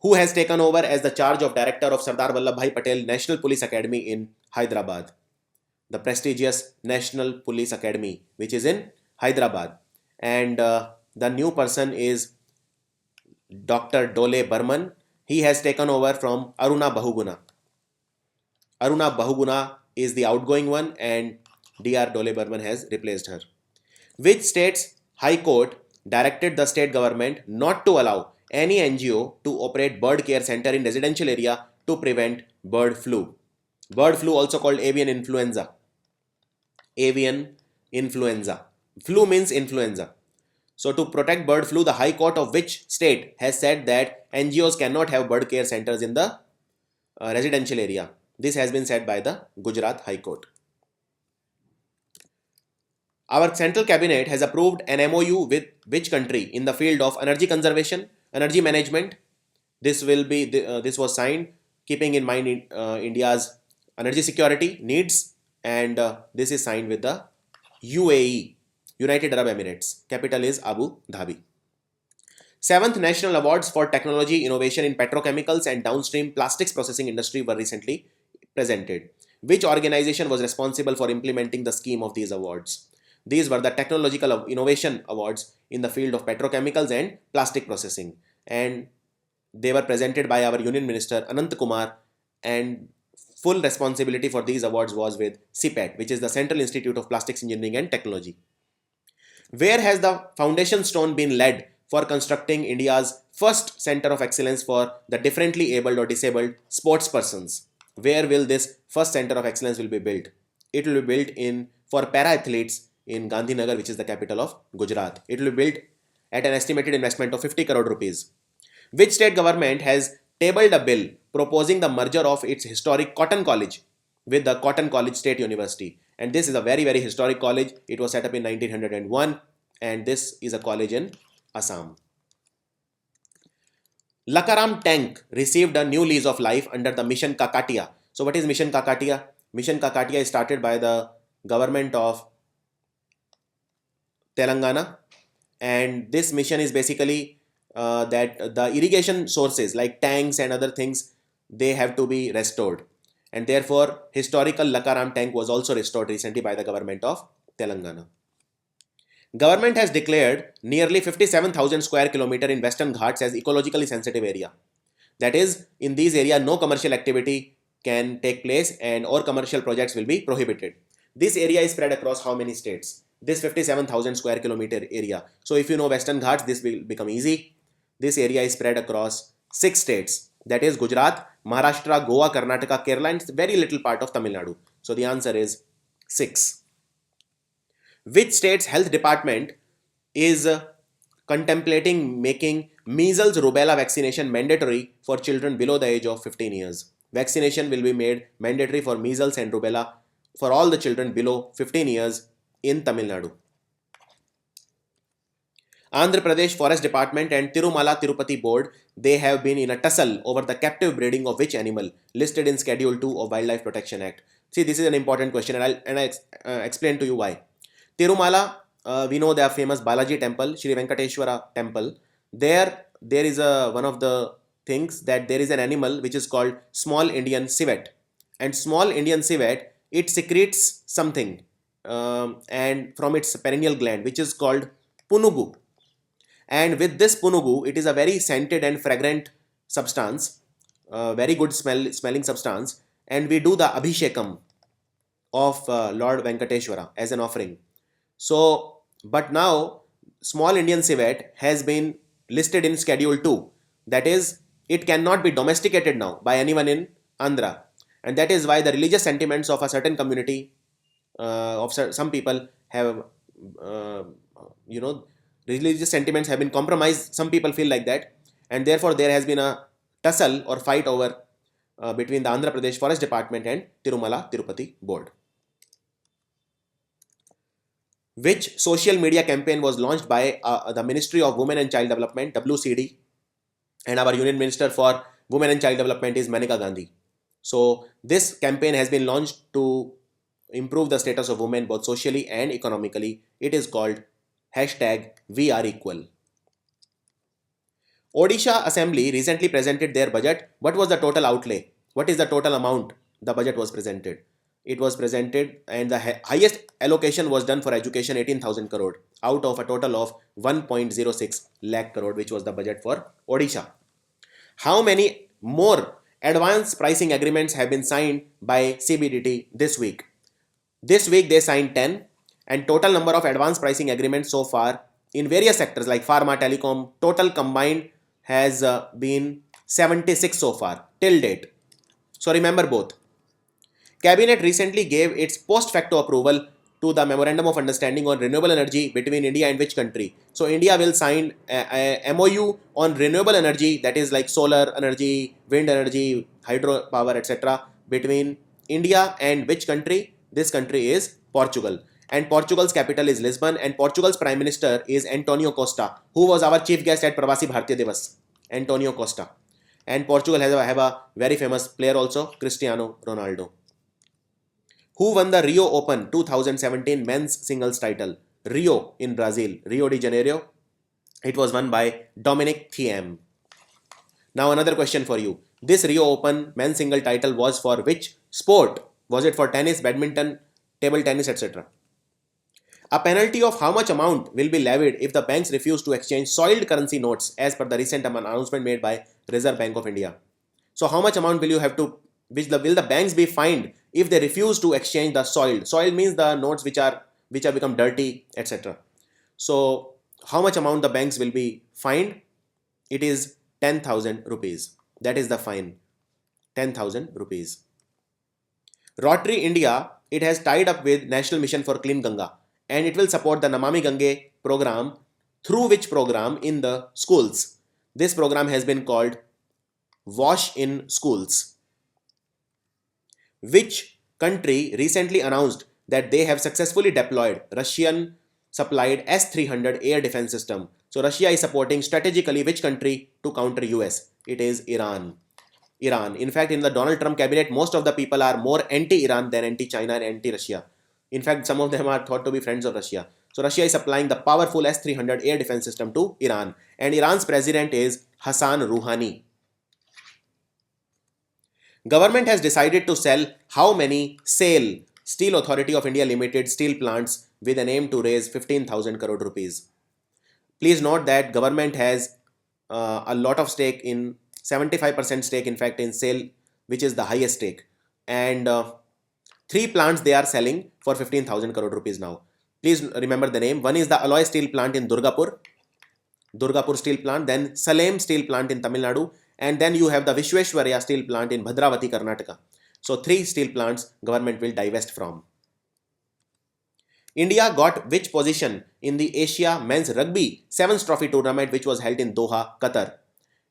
Who has taken over as the charge of director of Sardar Vallabhbhai Patel National Police Academy in Hyderabad? The prestigious National Police Academy, which is in Hyderabad. And the new person is Dr. Dole Burman. He has taken over from Aruna Bahuguna. Aruna Bahuguna is the outgoing one and Dr. Dole Burman has replaced her. Which state's High Court directed the state government not to allow any NGO to operate bird care center in residential area to prevent bird flu? Bird flu, also called avian influenza. Avian influenza. Flu means influenza. So to protect bird flu, the High Court of which state has said that NGOs cannot have bird care centers in the residential area? This has been said by the Gujarat High Court. Our central cabinet has approved an MOU with which country in the field of energy conservation, energy management? This was signed keeping in mind India's energy security needs, and this is signed with the UAE, United Arab Emirates. Capital is Abu Dhabi. 7th National Awards for Technology Innovation in Petrochemicals and Downstream Plastics Processing Industry were recently presented. Which organization was responsible for implementing the scheme of these awards? These were the Technological Innovation Awards in the field of petrochemicals and plastic processing, and they were presented by our Union Minister Anant Kumar, and full responsibility for these awards was with CPET, which is the Central Institute of Plastics Engineering and Technology. Where has the foundation stone been laid for constructing India's first Center of Excellence for the differently abled or disabled sports persons? Where will this first Center of Excellence will be built? It will be built for para-athletes in Gandhinagar, which is the capital of Gujarat. It will be built at an estimated investment of 50 crore rupees. Which state government has tabled a bill proposing the merger of its historic Cotton College with the Cotton College State University? And this is a very, very historic college. It was set up in 1901, and this is a college in Assam. Lakaram tank received a new lease of life under the Mission Kakatiya. So what is Mission Kakatiya? Mission Kakatiya is started by the government of Telangana, and this mission is basically that the irrigation sources like tanks and other things, they have to be restored, and therefore historical Lakaram tank was also restored recently by the government of Telangana. Government has declared nearly 57,000 square kilometer in Western Ghats as ecologically sensitive area. That is, in these areas no commercial activity can take place and or commercial projects will be prohibited. This area is spread across how many states? This 57,000 square kilometer area. So if you know Western Ghats, this will become easy. This area is spread across 6 states. That is Gujarat, Maharashtra, Goa, Karnataka, Kerala, and very little part of Tamil Nadu. So the answer is 6. Which state's health department is contemplating making measles rubella vaccination mandatory for children below the age of 15 years? Vaccination will be made mandatory for measles and rubella for all the children below 15 years in Tamil Nadu. Andhra Pradesh Forest Department and Tirumala Tirupati Board, they have been in a tussle over the captive breeding of which animal listed in Schedule 2 of Wildlife Protection Act? See, this is an important question, and I'll explain to you why. Tirumala, we know the famous Balaji temple, Shri Venkateshwara temple. There is one of the things that there is an animal which is called small Indian civet, and small Indian civet, it secretes something and from its perineal gland, which is called punugu. And with this punugu, it is a very scented and fragrant substance, very good smelling substance, and we do the abhishekam of Lord Venkateshwara as an offering. So, but now small Indian civet has been listed in Schedule 2. That is, it cannot be domesticated now by anyone in Andhra, and that is why the religious sentiments of a certain community of some people have, religious sentiments have been compromised. Some people feel like that, and therefore there has been a tussle or fight over between the Andhra Pradesh Forest Department and Tirumala Tirupati Board. Which social media campaign was launched by the Ministry of Women and Child Development, WCD, and our Union Minister for Women and Child Development is Maneka Gandhi? So this campaign has been launched to improve the status of women both socially and economically. It is called #WeAreEqual. Odisha Assembly recently presented their budget. What was the total outlay? What is the total amount the budget was presented? It was presented and the highest allocation was done for education, 18,000 crore out of a total of 1.06 lakh crore, which was the budget for Odisha. How many more advance pricing agreements have been signed by CBDT this week? This week they signed 10, and total number of advance pricing agreements so far in various sectors like pharma, telecom, total combined has been 76 so far till date. So remember both. Cabinet recently gave its post facto approval to the Memorandum of Understanding on Renewable Energy between India and which country? So India will sign a MOU on renewable energy, that is like solar energy, wind energy, hydropower, etc. between India and which country? This country is Portugal. And Portugal's capital is Lisbon, and Portugal's Prime Minister is Antonio Costa, who was our chief guest at Pravasi Bharatiya Divas. Antonio Costa. And Portugal have a very famous player also, Cristiano Ronaldo. Who won the Rio Open 2017 men's singles title? Rio in Brazil, Rio de Janeiro. It was won by Dominic Thiem. Now another question for you. This Rio Open men's single title was for which sport? Was it for tennis, badminton, table tennis, etc.? A penalty of how much amount will be levied if the banks refuse to exchange soiled currency notes as per the recent announcement made by Reserve Bank of India? So how much amount will you have to, will the banks be fined if they refuse to exchange the soiled? Soiled means the notes which are become dirty, etc. So how much amount the banks will be fined? It is 10,000 rupees. That is the fine. 10,000 rupees. Rotary India, it has tied up with National Mission for Clean Ganga, and it will support the Namami Gange program, through which program in the schools. This program has been called Wash in Schools. Which country recently announced that they have successfully deployed Russian supplied S-300 air defense system? So Russia is supporting strategically which country to counter US? It is Iran. Iran. In fact, in the Donald Trump cabinet, most of the people are more anti-Iran than anti-China and anti-Russia. In fact, some of them are thought to be friends of Russia. So Russia is supplying the powerful S-300 air defense system to Iran. And Iran's president is Hassan Rouhani. Government has decided to sell how many SAIL, Steel Authority of India Limited steel plants, with an aim to raise 15,000 crore rupees. Please note that government has a lot of stake in 75% stake in fact in SAIL, which is the highest stake, and 3 plants they are selling for 15,000 crore rupees now. Please remember the name. One is the alloy steel plant in Durgapur steel plant, then Salem steel plant in Tamil Nadu, and then you have the Vishweshwarya steel plant in Bhadravati, Karnataka. So 3 steel plants government will divest from. India got which position in the Asia Men's Rugby Sevens Trophy tournament, which was held in Doha, Qatar?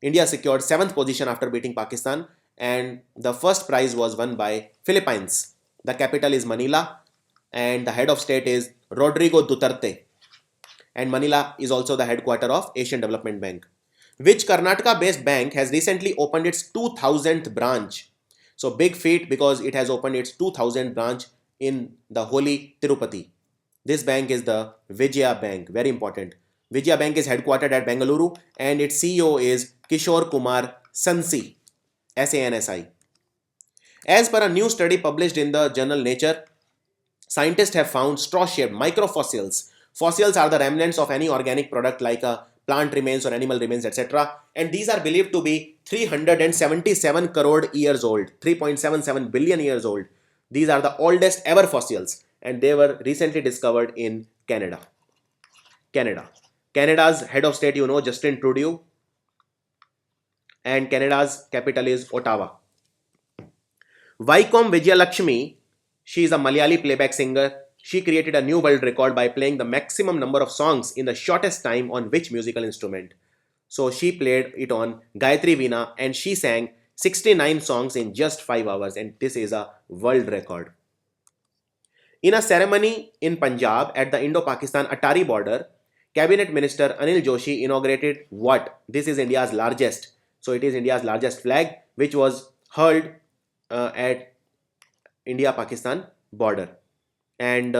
India secured 7th position after beating Pakistan, and the first prize was won by Philippines. The capital is Manila, and the head of state is Rodrigo Duterte. And Manila is also the headquarter of Asian Development Bank. Which Karnataka-based bank has recently opened its 2000th branch? So big feat, because it has opened its 2000th branch in the holy Tirupati. This bank is the Vijaya Bank, very important. Vijaya Bank is headquartered at Bengaluru, and its CEO is Kishore Kumar Sansi, SANSI. As per a new study published in the journal Nature, scientists have found straw-shaped microfossils. Fossils are the remnants of any organic product like a plant remains or animal remains, etc. And these are believed to be 377 crore years old, 3.77 billion years old. These are the oldest ever fossils, and they were recently discovered in Canada. Canada's head of state, you know, Justin Trudeau, and Canada's capital is Ottawa. Vaikom Vijayalakshmi, she is a Malayali playback singer. She created a new world record by playing the maximum number of songs in the shortest time on which musical instrument? So she played it on Gayatri Veena, and she sang 69 songs in just 5 hours, and this is a world record. In a ceremony in Punjab at the Indo-Pakistan Atari border, Cabinet Minister Anil Joshi inaugurated what? This is India's largest. So it is India's largest flag, which was hurled at India-Pakistan border. And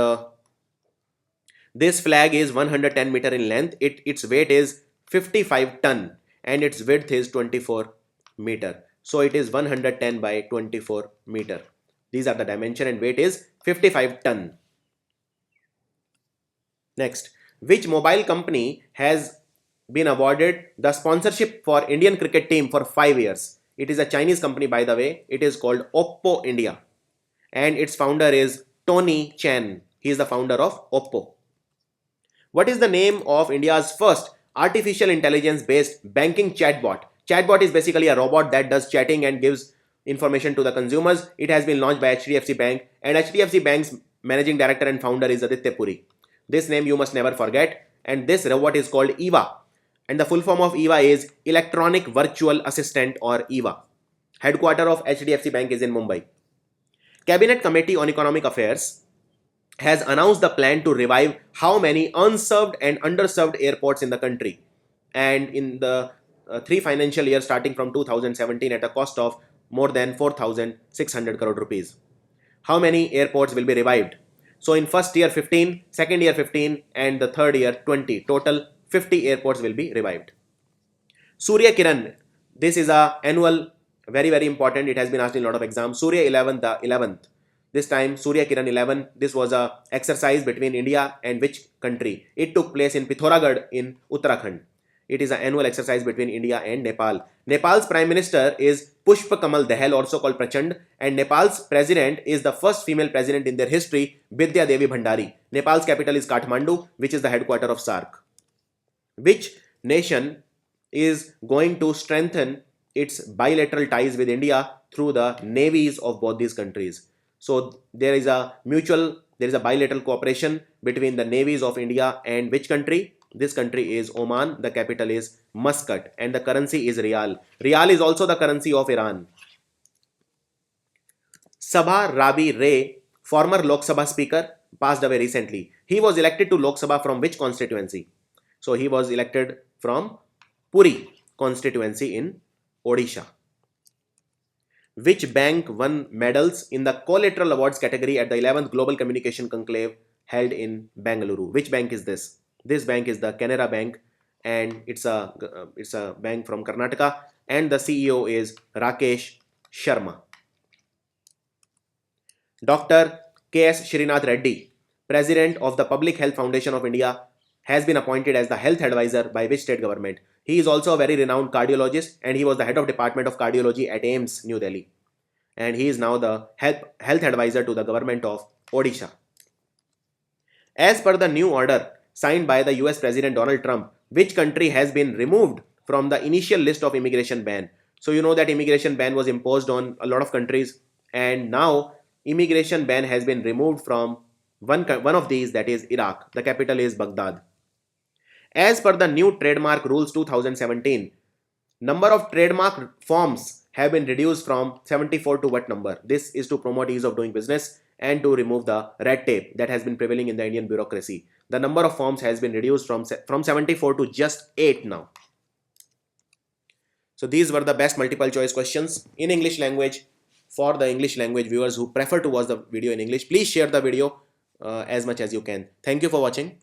this flag is 110 meter in length. Its weight is 55 ton and its width is 24 meter. So it is 110 by 24 meter. These are the dimension and weight is 55 ton. Next, which mobile company has been awarded the sponsorship for Indian cricket team for 5 years? It is a Chinese company, by the way. It is called Oppo India and its founder is Tony Chen. He is the founder of Oppo. What is the name of India's first artificial intelligence based banking chatbot? Chatbot is basically a robot that does chatting and gives information to the consumers. It has been launched by HDFC Bank and HDFC Bank's managing director and founder is Aditya Puri. This name you must never forget, and this robot is called EVA, and the full form of EVA is Electronic Virtual Assistant or EVA. Headquarter of HDFC Bank is in Mumbai. Cabinet Committee on Economic Affairs has announced the plan to revive how many unserved and underserved airports in the country, and in the 3 financial years starting from 2017 at a cost of more than 4,600 crore rupees. How many airports will be revived? So in first year 15, second year 15 and the third year 20. Total 50 airports will be revived. Surya Kiran, this is a annual, very important. It has been asked in a lot of exams. Surya 11, the 11th. This time Surya Kiran 11. This was a exercise between India and which country? It took place in Pithoragarh in Uttarakhand. It is an annual exercise between India and Nepal. Nepal's Prime Minister is Pushpa Kamal Dahal, also called Prachand, and Nepal's President is the first female President in their history, Bidya Devi Bhandari. Nepal's capital is Kathmandu, which is the headquarter of SAARC. Which nation is going to strengthen its bilateral ties with India through the navies of both these countries? So there is a bilateral cooperation between the navies of India and which country? This country is Oman. The capital is Muscat and the currency is Riyal. Riyal is also the currency of Iran. Sabha Rabi Ray, former Lok Sabha speaker, passed away recently. He was elected to Lok Sabha from which constituency? So he was elected from Puri constituency in Odisha. Which bank won medals in the collateral awards category at the 11th Global Communication Conclave held in Bengaluru? Which bank is this? This bank is the Canara Bank and it's a bank from Karnataka and the CEO is Rakesh Sharma. Dr. K.S. Srinath Reddy, President of the Public Health Foundation of India, has been appointed as the health advisor by which state government? He is also a very renowned cardiologist and he was the head of Department of Cardiology at AIIMS, New Delhi. And he is now the health advisor to the government of Odisha. As per the new order signed by the US President Donald Trump, which country has been removed from the initial list of immigration ban? So you know that immigration ban was imposed on a lot of countries and now immigration ban has been removed from one of these, that is Iraq. The capital is Baghdad. As per the new trademark rules 2017, number of trademark forms have been reduced from 74 to what number? This is to promote ease of doing business and to remove the red tape that has been prevailing in the Indian bureaucracy. The number of forms has been reduced from 74 to just 8 now. So these were the best multiple choice questions in English language. For the English language viewers who prefer to watch the video in English, please share the video as much as you can. Thank you for watching.